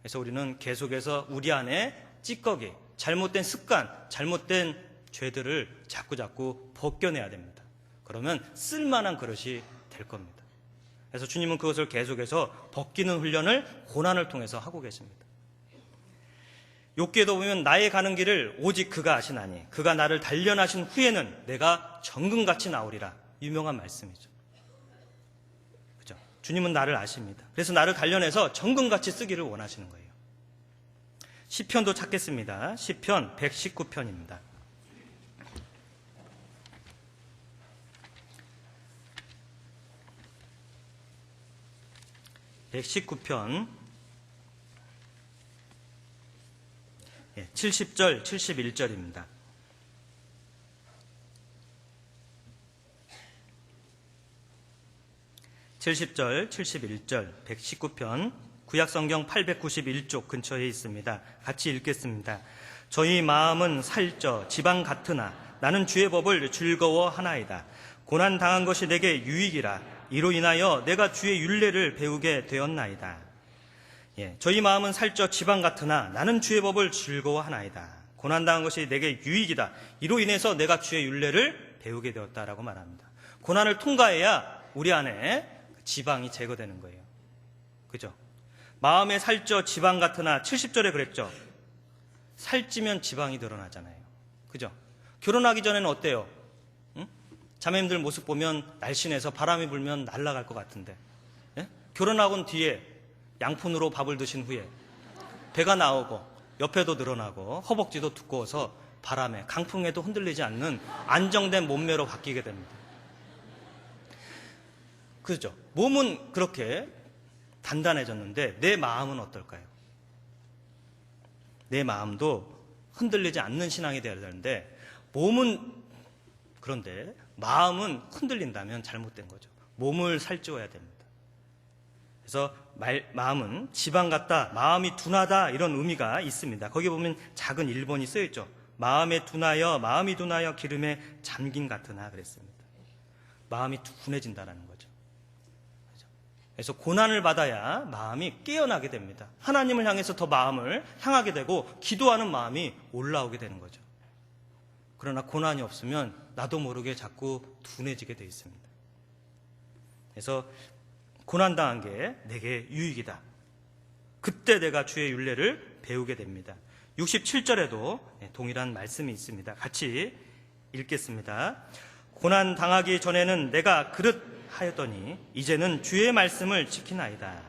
그래서 우리는 계속해서 우리 안에 찌꺼기, 잘못된 습관, 잘못된 죄들을 자꾸 벗겨내야 됩니다. 그러면 쓸만한 그릇이 될 겁니다. 그래서 주님은 그것을 계속해서 벗기는 훈련을 고난을 통해서 하고 계십니다. 욥기에도 보면 나의 가는 길을 오직 그가 아시나니 그가 나를 단련하신 후에는 내가 정금같이 나오리라. 유명한 말씀이죠. 그죠? 주님은 나를 아십니다. 그래서 나를 단련해서 정금같이 쓰기를 원하시는 거예요. 시편도 찾겠습니다. 시편 119편입니다. (119편) 70절, 71절입니다. (70절) 71절 119편 구약성경 891쪽 근처에 있습니다. 같이 읽겠습니다. 저희 마음은 살쪄 지방 같으나 나는 주의 법을 즐거워하나이다. 고난 당한 것이 내게 유익이라. 이로 인하여 내가 주의 율례를 배우게 되었나이다. 저희 마음은 살쪄 지방 같으나 나는 주의 법을 즐거워하나이다. 고난당한 것이 내게 유익이다. 이로 인해서 내가 주의 율례를 배우게 되었다라고 말합니다. 고난을 통과해야 우리 안에 지방이 제거되는 거예요. 그죠? 마음에 살쪄 지방 같으나 70절에 그랬죠. 살찌면 지방이 늘어나잖아요. 그죠? 결혼하기 전에는 어때요? 자매님들 모습 보면 날씬해서 바람이 불면 날아갈 것 같은데 결혼하고 뒤에 양푼으로 밥을 드신 후에 배가 나오고 옆에도 늘어나고 허벅지도 두꺼워서 바람에 강풍에도 흔들리지 않는 안정된 몸매로 바뀌게 됩니다. 그죠? 몸은 그렇게 단단해졌는데 내 마음은 어떨까요? 내 마음도 흔들리지 않는 신앙이 되어야 되는데 몸은 그런데 마음은 흔들린다면 잘못된 거죠. 몸을 살찌워야 됩니다. 그래서 마음은 지방 같다, 마음이 둔하다 이런 의미가 있습니다. 거기 보면 작은 1번이 쓰여있죠. 마음이 둔하여 기름에 잠긴 같으나 그랬습니다. 마음이 둔해진다는 거죠. 그래서 고난을 받아야 마음이 깨어나게 됩니다. 하나님을 향해서 더 마음을 향하게 되고 기도하는 마음이 올라오게 되는 거죠. 그러나 고난이 없으면 나도 모르게 자꾸 둔해지게 되어 있습니다. 그래서 고난당한 게 내게 유익이다. 그때 내가 주의 율례를 배우게 됩니다. 67절에도 동일한 말씀이 있습니다. 같이 읽겠습니다. 고난당하기 전에는 내가 그릇하였더니 이제는 주의 말씀을 지키나이다.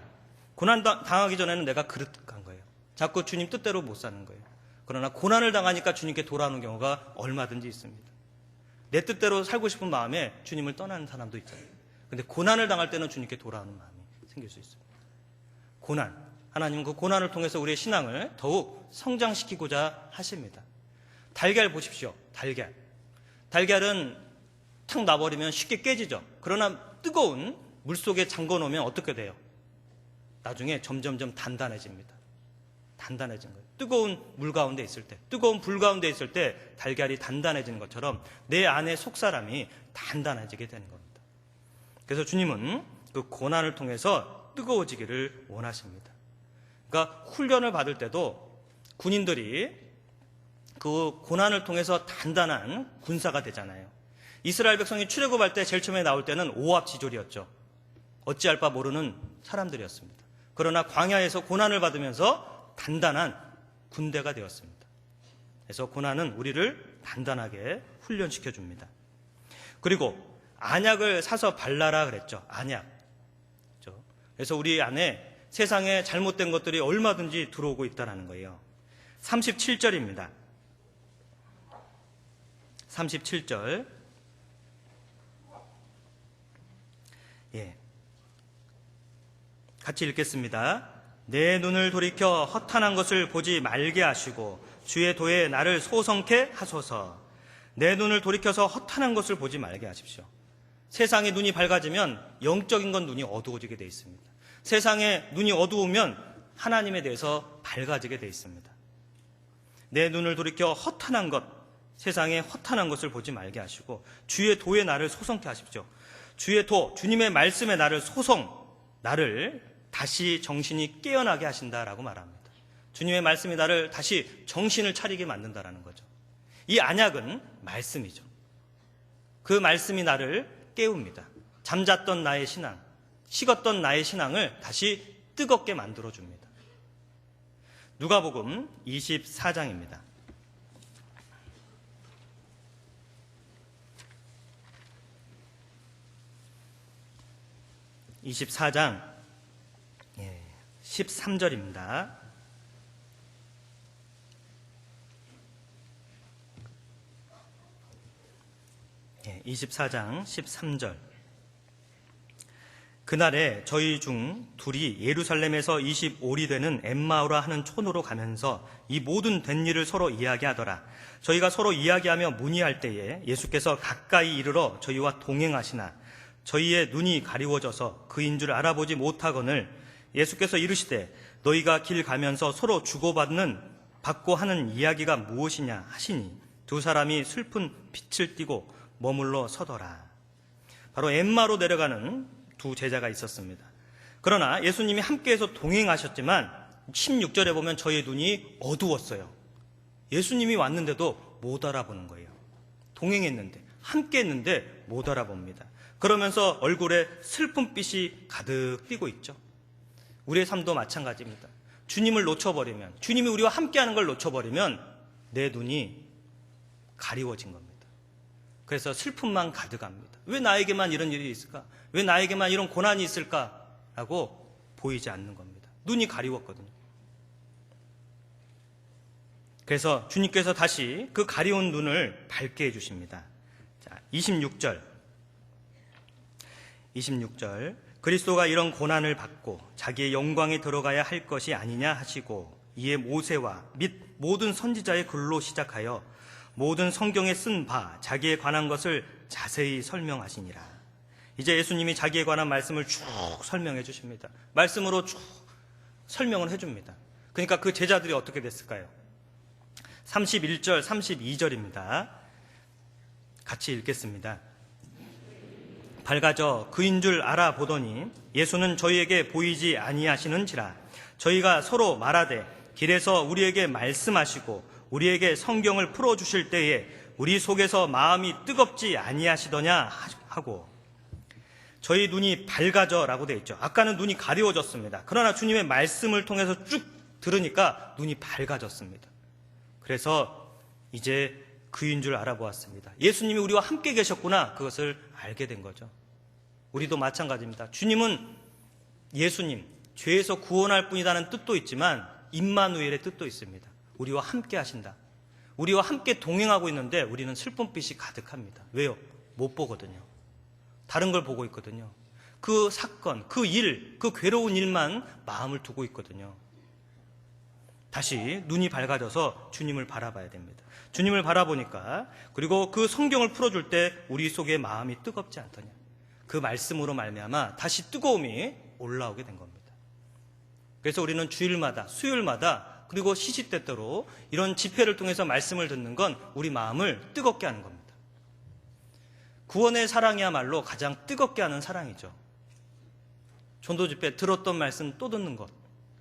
고난당하기 전에는 내가 그릇한 거예요. 자꾸 주님 뜻대로 못 사는 거예요. 그러나 고난을 당하니까 주님께 돌아오는 경우가 얼마든지 있습니다. 내 뜻대로 살고 싶은 마음에 주님을 떠나는 사람도 있잖아요. 근데 고난을 당할 때는 주님께 돌아오는 마음이 생길 수 있습니다. 고난, 하나님은 그 고난을 통해서 우리의 신앙을 더욱 성장시키고자 하십니다. 달걀 보십시오. 달걀은 탁 놔버리면 쉽게 깨지죠. 그러나 뜨거운 물속에 잠궈놓으면 어떻게 돼요? 나중에 점점점 단단해집니다. 단단해진 거예요. 뜨거운 물 가운데 있을 때, 뜨거운 불 가운데 있을 때 달걀이 단단해지는 것처럼 내 안의 속사람이 단단해지게 되는 겁니다. 그래서 주님은 그 고난을 통해서 뜨거워지기를 원하십니다. 그러니까 훈련을 받을 때도 군인들이 그 고난을 통해서 단단한 군사가 되잖아요. 이스라엘 백성이 출애굽할 때 제일 처음에 나올 때는 오합지졸이었죠. 어찌할 바 모르는 사람들이었습니다. 그러나 광야에서 고난을 받으면서 단단한 군대가 되었습니다. 그래서 고난은 우리를 단단하게 훈련시켜 줍니다. 그리고 안약을 사서 발라라 그랬죠. 안약. 그래서 우리 안에 세상에 잘못된 것들이 얼마든지 들어오고 있다는 거예요. 37절입니다. 37절. 같이 읽겠습니다. 내 눈을 돌이켜 허탄한 것을 보지 말게 하시고 주의 도에 나를 소성케 하소서. 내 눈을 돌이켜서 허탄한 것을 보지 말게 하십시오. 세상의 눈이 밝아지면 영적인 건 눈이 어두워지게 되어 있습니다. 세상의 눈이 어두우면 하나님에 대해서 밝아지게 되어 있습니다. 내 눈을 돌이켜 허탄한 것, 세상의 허탄한 것을 보지 말게 하시고 주의 도에 나를 소성케 하십시오. 주의 도, 주님의 말씀에 나를 다시 정신이 깨어나게 하신다라고 말합니다. 주님의 말씀이 나를 다시 정신을 차리게 만든다라는 거죠. 이 안약은 말씀이죠. 그 말씀이 나를 깨웁니다. 잠잤던 나의 신앙, 식었던 나의 신앙을 다시 뜨겁게 만들어줍니다. 누가복음 24장입니다. 예, 24장 13절입니다. 예, 24장 13절. 그날에 저희 중 둘이 예루살렘에서 25리 되는 엠마오라 하는 촌으로 가면서 이 모든 된 일을 서로 이야기하더라. 저희가 서로 이야기하며 문의할 때에 예수께서 가까이 이르러 저희와 동행하시나 저희의 눈이 가리워져서 그인 줄 알아보지 못하거늘 예수께서 이르시되 너희가 길 가면서 서로 주고받고 하는 이야기가 무엇이냐 하시니 두 사람이 슬픈 빛을 띠고 머물러 서더라. 바로 엠마로 내려가는 두 제자가 있었습니다. 그러나 예수님이 함께해서 동행하셨지만 16절에 보면 저희의 눈이 어두웠어요. 예수님이 왔는데도 못 알아보는 거예요. 동행했는데, 함께했는데 못 알아봅니다. 그러면서 얼굴에 슬픈 빛이 가득 띄고 있죠. 우리의 삶도 마찬가지입니다. 주님을 놓쳐버리면, 주님이 우리와 함께하는 걸 놓쳐버리면 내 눈이 가리워진 겁니다. 그래서 슬픔만 가득합니다. 왜 나에게만 이런 일이 있을까? 왜 나에게만 이런 고난이 있을까? 라고 보이지 않는 겁니다. 눈이 가리웠거든요. 그래서 주님께서 다시 그 가리운 눈을 밝게 해주십니다. 자, 26절. 그리스도가 이런 고난을 받고 자기의 영광에 들어가야 할 것이 아니냐 하시고 이에 모세와 및 모든 선지자의 글로 시작하여 모든 성경에 쓴 바 자기에 관한 것을 자세히 설명하시니라. 이제 예수님이 자기에 관한 말씀을 쭉 설명해 주십니다. 말씀으로 쭉 설명을 해줍니다. 그러니까 그 제자들이 어떻게 됐을까요? 31절, 32절입니다. 같이 읽겠습니다. 밝아져 그인 줄 알아보더니 예수는 저희에게 보이지 아니하시는지라. 저희가 서로 말하되 길에서 우리에게 말씀하시고 우리에게 성경을 풀어주실 때에 우리 속에서 마음이 뜨겁지 아니하시더냐 하고. 저희 눈이 밝아져 라고 되어 있죠. 아까는 눈이 가리워졌습니다. 그러나 주님의 말씀을 통해서 쭉 들으니까 눈이 밝아졌습니다. 그래서 이제 그인 줄 알아보았습니다. 예수님이 우리와 함께 계셨구나, 그것을 알게 된 거죠. 우리도 마찬가지입니다. 주님은 예수님, 죄에서 구원할 뿐이라는 뜻도 있지만 임마누엘의 뜻도 있습니다. 우리와 함께 하신다. 우리와 함께 동행하고 있는데 우리는 슬픔빛이 가득합니다. 왜요? 못 보거든요. 다른 걸 보고 있거든요. 그 사건, 그 일, 그 괴로운 일만 마음을 두고 있거든요. 다시 눈이 밝아져서 주님을 바라봐야 됩니다. 주님을 바라보니까, 그리고 그 성경을 풀어줄 때 우리 속에 마음이 뜨겁지 않더냐. 그 말씀으로 말미암아 다시 뜨거움이 올라오게 된 겁니다. 그래서 우리는 주일마다, 수요일마다, 그리고 시시때때로 이런 집회를 통해서 말씀을 듣는 건 우리 마음을 뜨겁게 하는 겁니다. 구원의 사랑이야말로 가장 뜨겁게 하는 사랑이죠. 전도 집회 들었던 말씀 또 듣는 것,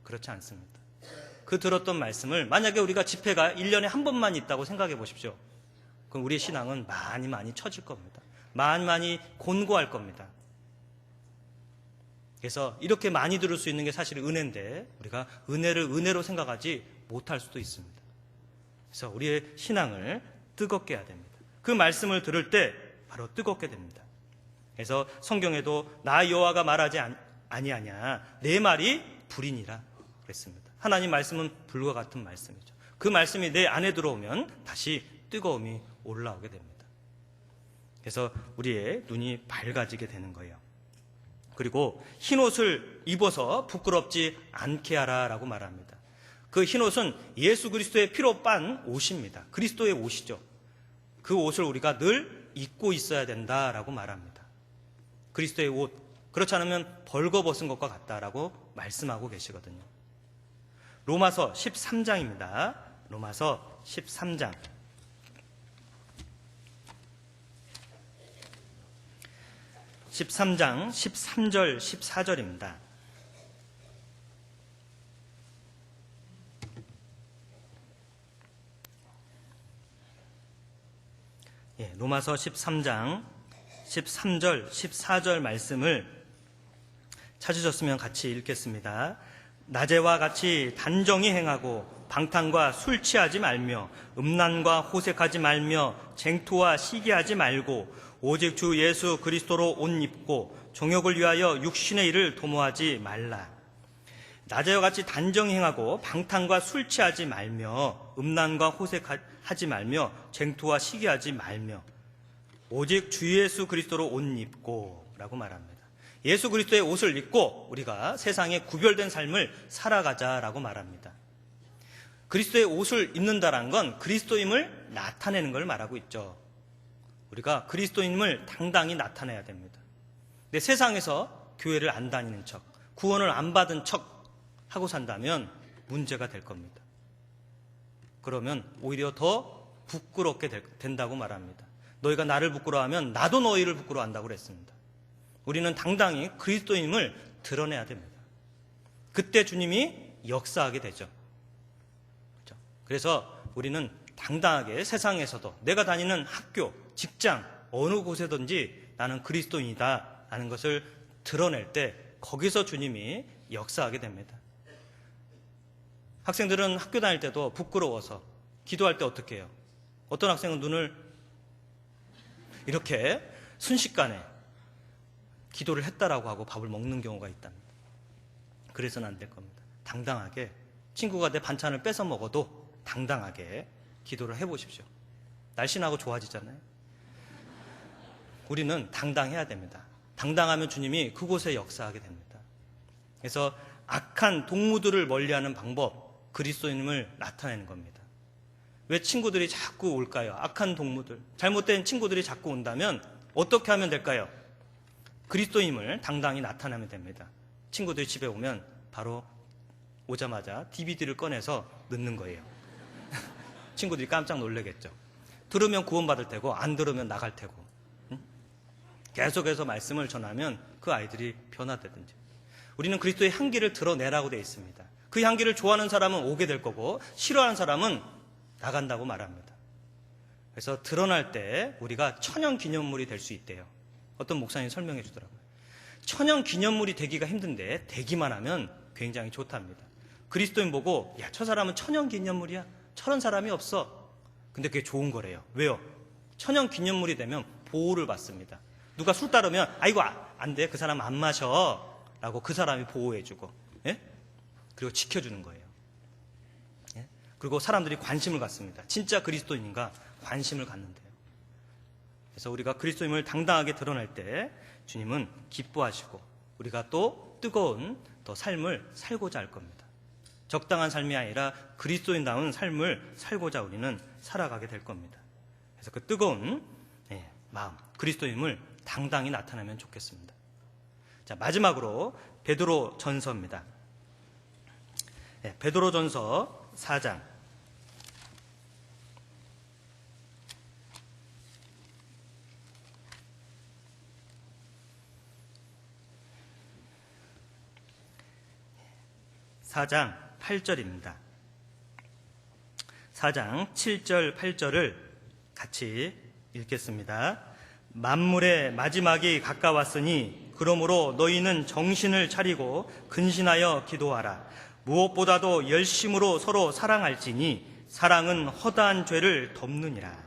그렇지 않습니다. 그 들었던 말씀을 만약에 우리가 집회가 1년에 한 번만 있다고 생각해 보십시오. 그럼 우리의 신앙은 많이 처질 겁니다. 많이 곤고할 겁니다. 그래서 이렇게 많이 들을 수 있는 게 사실 은혜인데 우리가 은혜를 은혜로 생각하지 못할 수도 있습니다. 그래서 우리의 신앙을 뜨겁게 해야 됩니다. 그 말씀을 들을 때 바로 뜨겁게 됩니다. 그래서 성경에도 나 여호와가 말하지 아니하냐, 내 말이 불이니라 그랬습니다. 하나님 말씀은 불과 같은 말씀이죠. 그 말씀이 내 안에 들어오면 다시 뜨거움이 올라오게 됩니다. 그래서 우리의 눈이 밝아지게 되는 거예요. 그리고 흰옷을 입어서 부끄럽지 않게 하라라고 말합니다. 그 흰옷은 예수 그리스도의 피로 빤 옷입니다. 그리스도의 옷이죠. 그 옷을 우리가 늘 입고 있어야 된다라고 말합니다. 그리스도의 옷, 그렇지 않으면 벌거벗은 것과 같다라고 말씀하고 계시거든요. 로마서 13장입니다. 로마서 13장. 13장 13절 14절입니다. 로마서 13장 13절 14절 말씀을 찾으셨으면 같이 읽겠습니다. 낮에와 같이 단정히 행하고 방탕과 술 취하지 말며 음란과 호색하지 말며 쟁토와 시기하지 말고 오직 주 예수 그리스도로 옷 입고 종욕을 위하여 육신의 일을 도모하지 말라. 낮에와 같이 단정히 행하고 방탕과 술 취하지 말며 음란과 호색하지 말며 쟁토와 시기하지 말며 오직 주 예수 그리스도로 옷 입고 라고 말합니다. 예수 그리스도의 옷을 입고 우리가 세상에 구별된 삶을 살아가자라고 말합니다. 그리스도의 옷을 입는다는 건 그리스도임을 나타내는 걸 말하고 있죠. 우리가 그리스도임을 당당히 나타내야 됩니다. 근데 세상에서 교회를 안 다니는 척, 구원을 안 받은 척 하고 산다면 문제가 될 겁니다. 그러면 오히려 더 부끄럽게 된다고 말합니다. 너희가 나를 부끄러워하면 나도 너희를 부끄러워한다고 그랬습니다. 우리는 당당히 그리스도임을 드러내야 됩니다. 그때 주님이 역사하게 되죠. 그렇죠? 그래서 우리는 당당하게 세상에서도 내가 다니는 학교, 직장, 어느 곳에든지 나는 그리스도인이다 라는 것을 드러낼 때 거기서 주님이 역사하게 됩니다. 학생들은 학교 다닐 때도 부끄러워서 기도할 때 어떻게 해요? 어떤 학생은 눈을 이렇게 순식간에 기도를 했다라고 하고 밥을 먹는 경우가 있답니다. 그래서는 안 될 겁니다. 당당하게 친구가 내 반찬을 뺏어 먹어도 당당하게 기도를 해보십시오. 날씬하고 좋아지잖아요. 우리는 당당해야 됩니다. 당당하면 주님이 그곳에 역사하게 됩니다. 그래서 악한 동무들을 멀리하는 방법, 그리스도인임을 나타내는 겁니다. 왜 친구들이 자꾸 올까요? 악한 동무들, 잘못된 친구들이 자꾸 온다면 어떻게 하면 될까요? 그리스도임을 당당히 나타내면 됩니다. 친구들이 집에 오면 바로 오자마자 DVD를 꺼내서 넣는 거예요. 친구들이 깜짝 놀라겠죠. 들으면 구원받을 테고 안 들으면 나갈 테고. 계속해서 말씀을 전하면 그 아이들이 변화되든지. 우리는 그리스도의 향기를 드러내라고 되어 있습니다. 그 향기를 좋아하는 사람은 오게 될 거고 싫어하는 사람은 나간다고 말합니다. 그래서 드러날 때 우리가 천연기념물이 될 수 있대요. 어떤 목사님이 설명해 주더라고요. 천연기념물이 되기가 힘든데 되기만 하면 굉장히 좋답니다. 그리스도인 보고 야, 저 사람은 천연기념물이야. 저런 사람이 없어. 근데 그게 좋은 거래요. 왜요? 천연기념물이 되면 보호를 받습니다. 누가 술 따르면 아이고 안 돼. 그 사람 안 마셔. 라고 그 사람이 보호해주고, 예? 그리고 지켜주는 거예요. 예? 그리고 사람들이 관심을 갖습니다. 진짜 그리스도인인가 관심을 갖는데요. 그래서 우리가 그리스도임을 당당하게 드러낼 때 주님은 기뻐하시고 우리가 또 뜨거운 더 삶을 살고자 할 겁니다. 적당한 삶이 아니라 그리스도인다운 삶을 살고자 우리는 살아가게 될 겁니다. 그래서 그 뜨거운 마음, 그리스도임을 당당히 나타내면 좋겠습니다. 자, 마지막으로 베드로 전서입니다. 베드로 전서 4장. (4장) 8절입니다. 4장 7절 8절을 같이 읽겠습니다. 만물의 마지막이 가까웠으니 그러므로 너희는 정신을 차리고 근신하여 기도하라. 무엇보다도 열심으로 서로 사랑할지니 사랑은 허다한 죄를 덮느니라.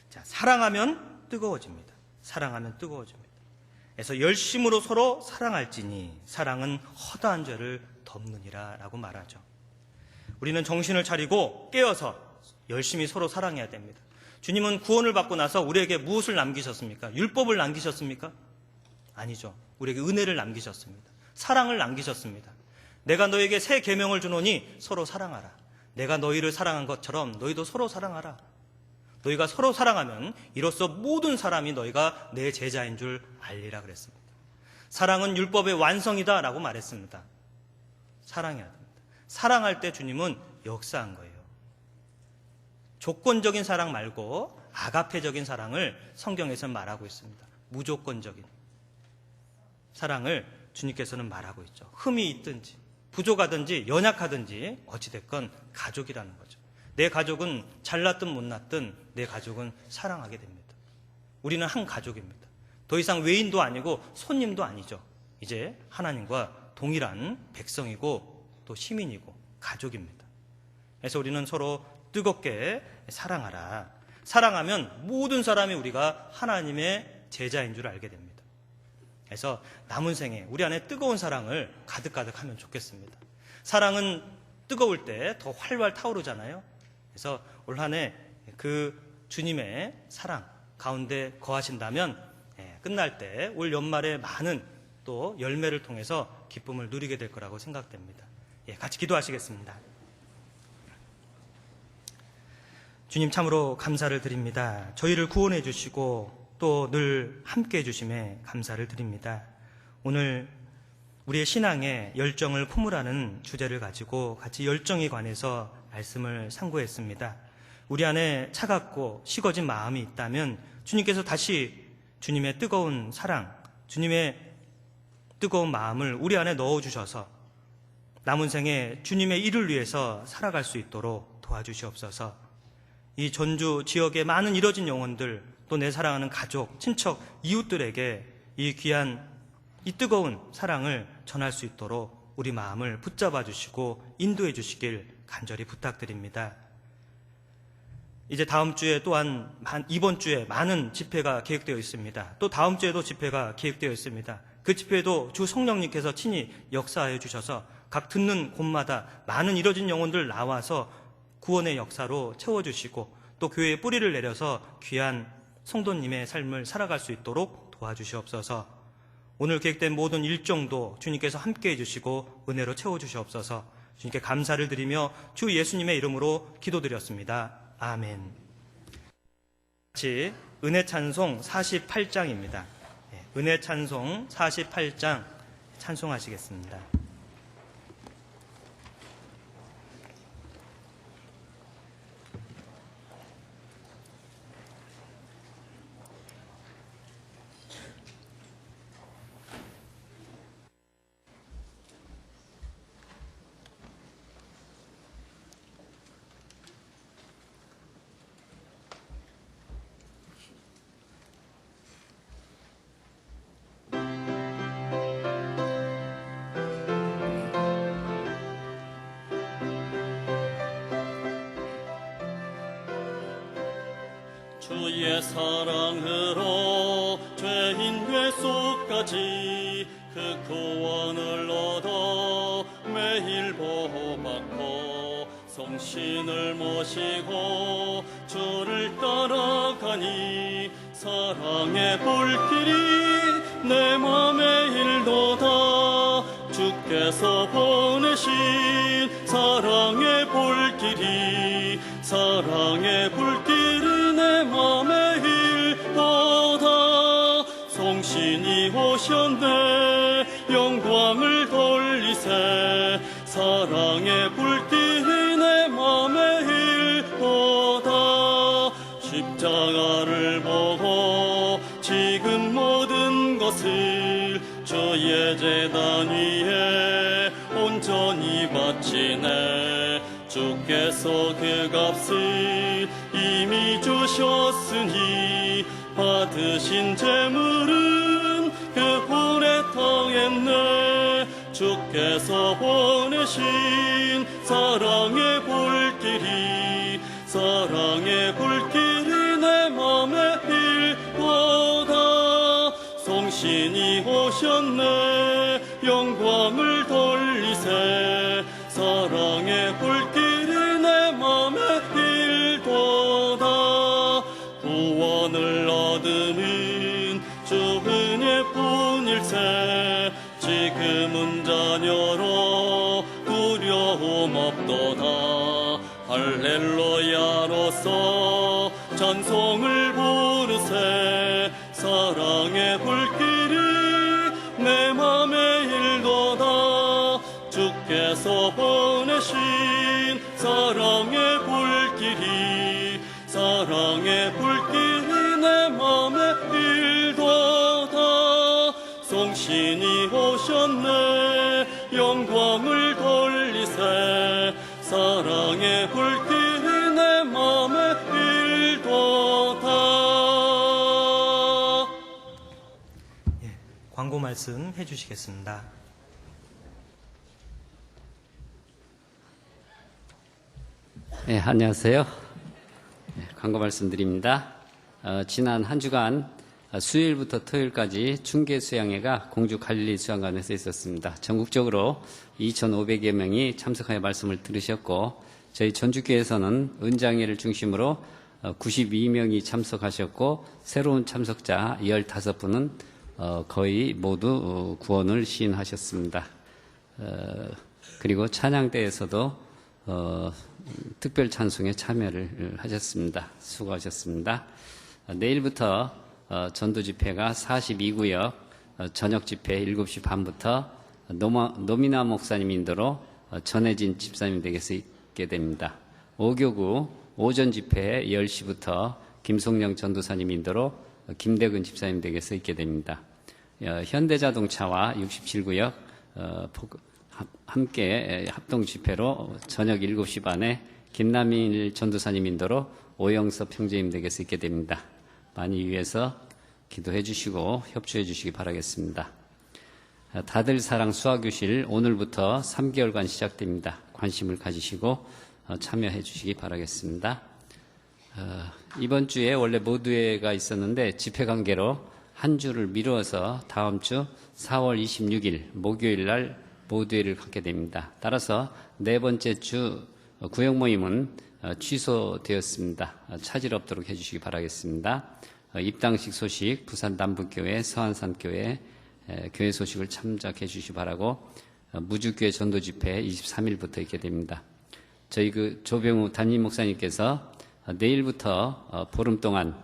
자, 사랑하면 뜨거워집니다. 사랑하면 뜨거워집니다. 그래서 열심으로 서로 사랑할지니 사랑은 허다한 죄를 덮느니라 라고 말하죠. 우리는 정신을 차리고 깨어서 열심히 서로 사랑해야 됩니다. 주님은 구원을 받고 나서 우리에게 무엇을 남기셨습니까? 율법을 남기셨습니까? 아니죠. 우리에게 은혜를 남기셨습니다. 사랑을 남기셨습니다. 내가 너에게 새 계명을 주노니 서로 사랑하라. 내가 너희를 사랑한 것처럼 너희도 서로 사랑하라. 너희가 서로 사랑하면 이로써 모든 사람이 너희가 내 제자인 줄 알리라 그랬습니다. 사랑은 율법의 완성이다 라고 말했습니다. 사랑해야 됩니다. 사랑할 때 주님은 역사한 거예요. 조건적인 사랑 말고 아가페적인 사랑을 성경에서는 말하고 있습니다. 무조건적인 사랑을 주님께서는 말하고 있죠. 흠이 있든지 부족하든지 연약하든지 어찌됐건 가족이라는 거죠. 내 가족은 잘났든 못났든 내 가족은 사랑하게 됩니다. 우리는 한 가족입니다. 더 이상 외인도 아니고 손님도 아니죠. 이제 하나님과 동일한 백성이고 또 시민이고 가족입니다. 그래서 우리는 서로 뜨겁게 사랑하라. 사랑하면 모든 사람이 우리가 하나님의 제자인 줄 알게 됩니다. 그래서 남은 생에 우리 안에 뜨거운 사랑을 가득가득 하면 좋겠습니다. 사랑은 뜨거울 때 더 활활 타오르잖아요. 그래서 올 한 해 그 주님의 사랑 가운데 거하신다면 끝날 때 올 연말에 많은 또 열매를 통해서 기쁨을 누리게 될 거라고 생각됩니다. 같이 기도하시겠습니다. 주님 참으로 감사를 드립니다. 저희를 구원해 주시고 또 늘 함께 해주심에 감사를 드립니다. 오늘 우리의 신앙에 열정을 품으라는 주제를 가지고 같이 열정에 관해서 말씀을 상고했습니다. 우리 안에 차갑고 식어진 마음이 있다면 주님께서 다시 주님의 뜨거운 사랑, 주님의 뜨거운 마음을 우리 안에 넣어주셔서 남은 생에 주님의 일을 위해서 살아갈 수 있도록 도와주시옵소서. 이 전주 지역의 많은 잃어진 영혼들, 또 내 사랑하는 가족, 친척, 이웃들에게 이 귀한 이 뜨거운 사랑을 전할 수 있도록 우리 마음을 붙잡아 주시고 인도해 주시길 간절히 부탁드립니다. 이제 다음 주에 또한 이번 주에 많은 집회가 계획되어 있습니다. 또 다음 주에도 집회가 계획되어 있습니다. 그 집회에도 주 성령님께서 친히 역사해 주셔서 각 듣는 곳마다 많은 잃어진 영혼들 나와서 구원의 역사로 채워주시고 또 교회에 뿌리를 내려서 귀한 성도님의 삶을 살아갈 수 있도록 도와주시옵소서. 오늘 계획된 모든 일정도 주님께서 함께해 주시고 은혜로 채워주시옵소서. 주님께 감사를 드리며 주 예수님의 이름으로 기도드렸습니다. 아멘. 같이 은혜 찬송 48장입니다. 은혜 찬송 48장 찬송하시겠습니다. 주의 사랑으로 죄인 회속까지 그 구원을 얻어 매일 보호받고 성신을 모시고 주를 따라가니 사랑의 불길이 내 맘에 일도다. 주께서 보내신 사랑의 불길이 내 맘에 일도다. 성신이 오셨네 영광을 돌리세. 사랑의 불길이 내 맘에 일도다. 십자가를 보고 지금 모든 것을 주의 제단 위에 온전히 바치네. 주께서 그 값을 이미 주셨으니 받으신 재물은 그 불에 당했네. 주께서 보내신 사랑의 불길이 내 맘에 일도다. 성신이 오셨네 영광을 돌리세. 사랑의 불길이 내 맘에 일도다. 구원을 얻으는 주 은혜뿐일세. 지금은 자녀로 두려움 없도다. 할렐루야로서 찬송을 부르세. 사랑의 불길이 내 맘에 일도다. 주께서 보내신 사랑의 불길이 내 맘에 일도다. 성신이 오셨네 영광을 돌리세. 사랑의 불길이 내 맘에 일도다. 광고 말씀 해주시겠습니다. 네, 안녕하세요. 광고 말씀드립니다. 지난 한 주간 수요일부터 토요일까지 중계 수양회가 공주 갈릴리 수양관에서 있었습니다. 전국적으로 2,500여 명이 참석하여 말씀을 들으셨고, 저희 전주교회에서는 은장회를 중심으로 92명이 참석하셨고, 새로운 참석자 15분은 거의 모두 구원을 시인하셨습니다. 그리고 찬양대에서도 특별 찬송에 참여를 하셨습니다. 수고하셨습니다. 내일부터 전도 집회가 42구역 저녁 집회 7시 반부터 노미나 목사님 인도로 전혜진 집사님 댁에서 있게 됩니다. 5교구 오전 집회 10시부터 김송영 전도사님 인도로 김대근 집사님 댁에서 있게 됩니다. 현대자동차와 67구역 함께 합동 집회로 저녁 7시 반에 김남일 전도사님 인도로 오영섭 형제님 댁에서 있게 됩니다. 많이 위해서 기도해 주시고 협조해 주시기 바라겠습니다. 다들 사랑 수화교실 오늘부터 3개월간 시작됩니다. 관심을 가지시고 참여해 주시기 바라겠습니다. 이번 주에 원래 모두회가 있었는데 집회 관계로 한 주를 미루어서 다음 주 4월 26일 목요일 날 모두회를 갖게 됩니다. 따라서 네 번째 주 구역 모임은 취소되었습니다. 차질 없도록 해주시기 바라겠습니다. 입당식 소식 부산 남북교회 서안산교회 교회 소식을 참작해 주시기 바라고 무주교회 전도집회 23일부터 있게 됩니다. 저희 조병우 담임 목사님께서 내일부터 보름 동안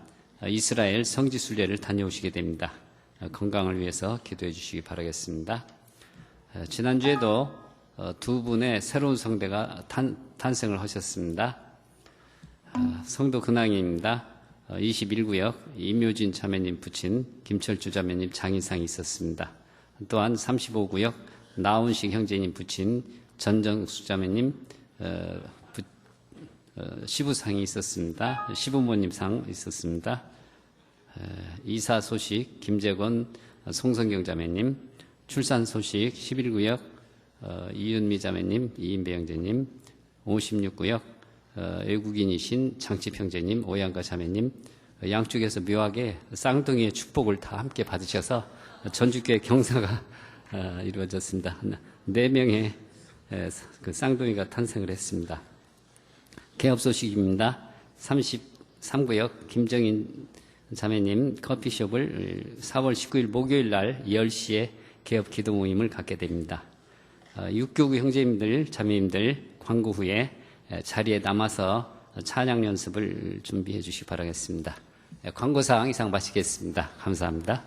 이스라엘 성지순례를 다녀오시게 됩니다. 건강을 위해서 기도해 주시기 바라겠습니다. 지난주에도 두 분의 새로운 성대가 탄생을 하셨습니다. 성도 근황입니다. 21구역 임효진 자매님 부친 김철주 자매님 장인상이 있었습니다. 또한 35구역 나온식 형제님 부친 전정수 자매님 시부상이 있었습니다. 시부모님 상 있었습니다. 이사 소식 김재권 송성경 자매님, 출산 소식 11구역 이윤미 자매님, 이인배 형제님, 56구역 외국인이신 장집 형제님, 오양가 자매님, 양쪽에서 묘하게 쌍둥이의 축복을 다 함께 받으셔서 전주교회 경사가 이루어졌습니다. 4명의 그 쌍둥이가 탄생을 했습니다. 개업 소식입니다. 33구역 김정인 자매님 커피숍을 4월 19일 목요일 날 10시에 개업 기도 모임을 갖게 됩니다. 6교구 형제님들, 자매님들 광고 후에 자리에 남아서 찬양 연습을 준비해 주시기 바라겠습니다. 광고사항 이상 마치겠습니다. 감사합니다.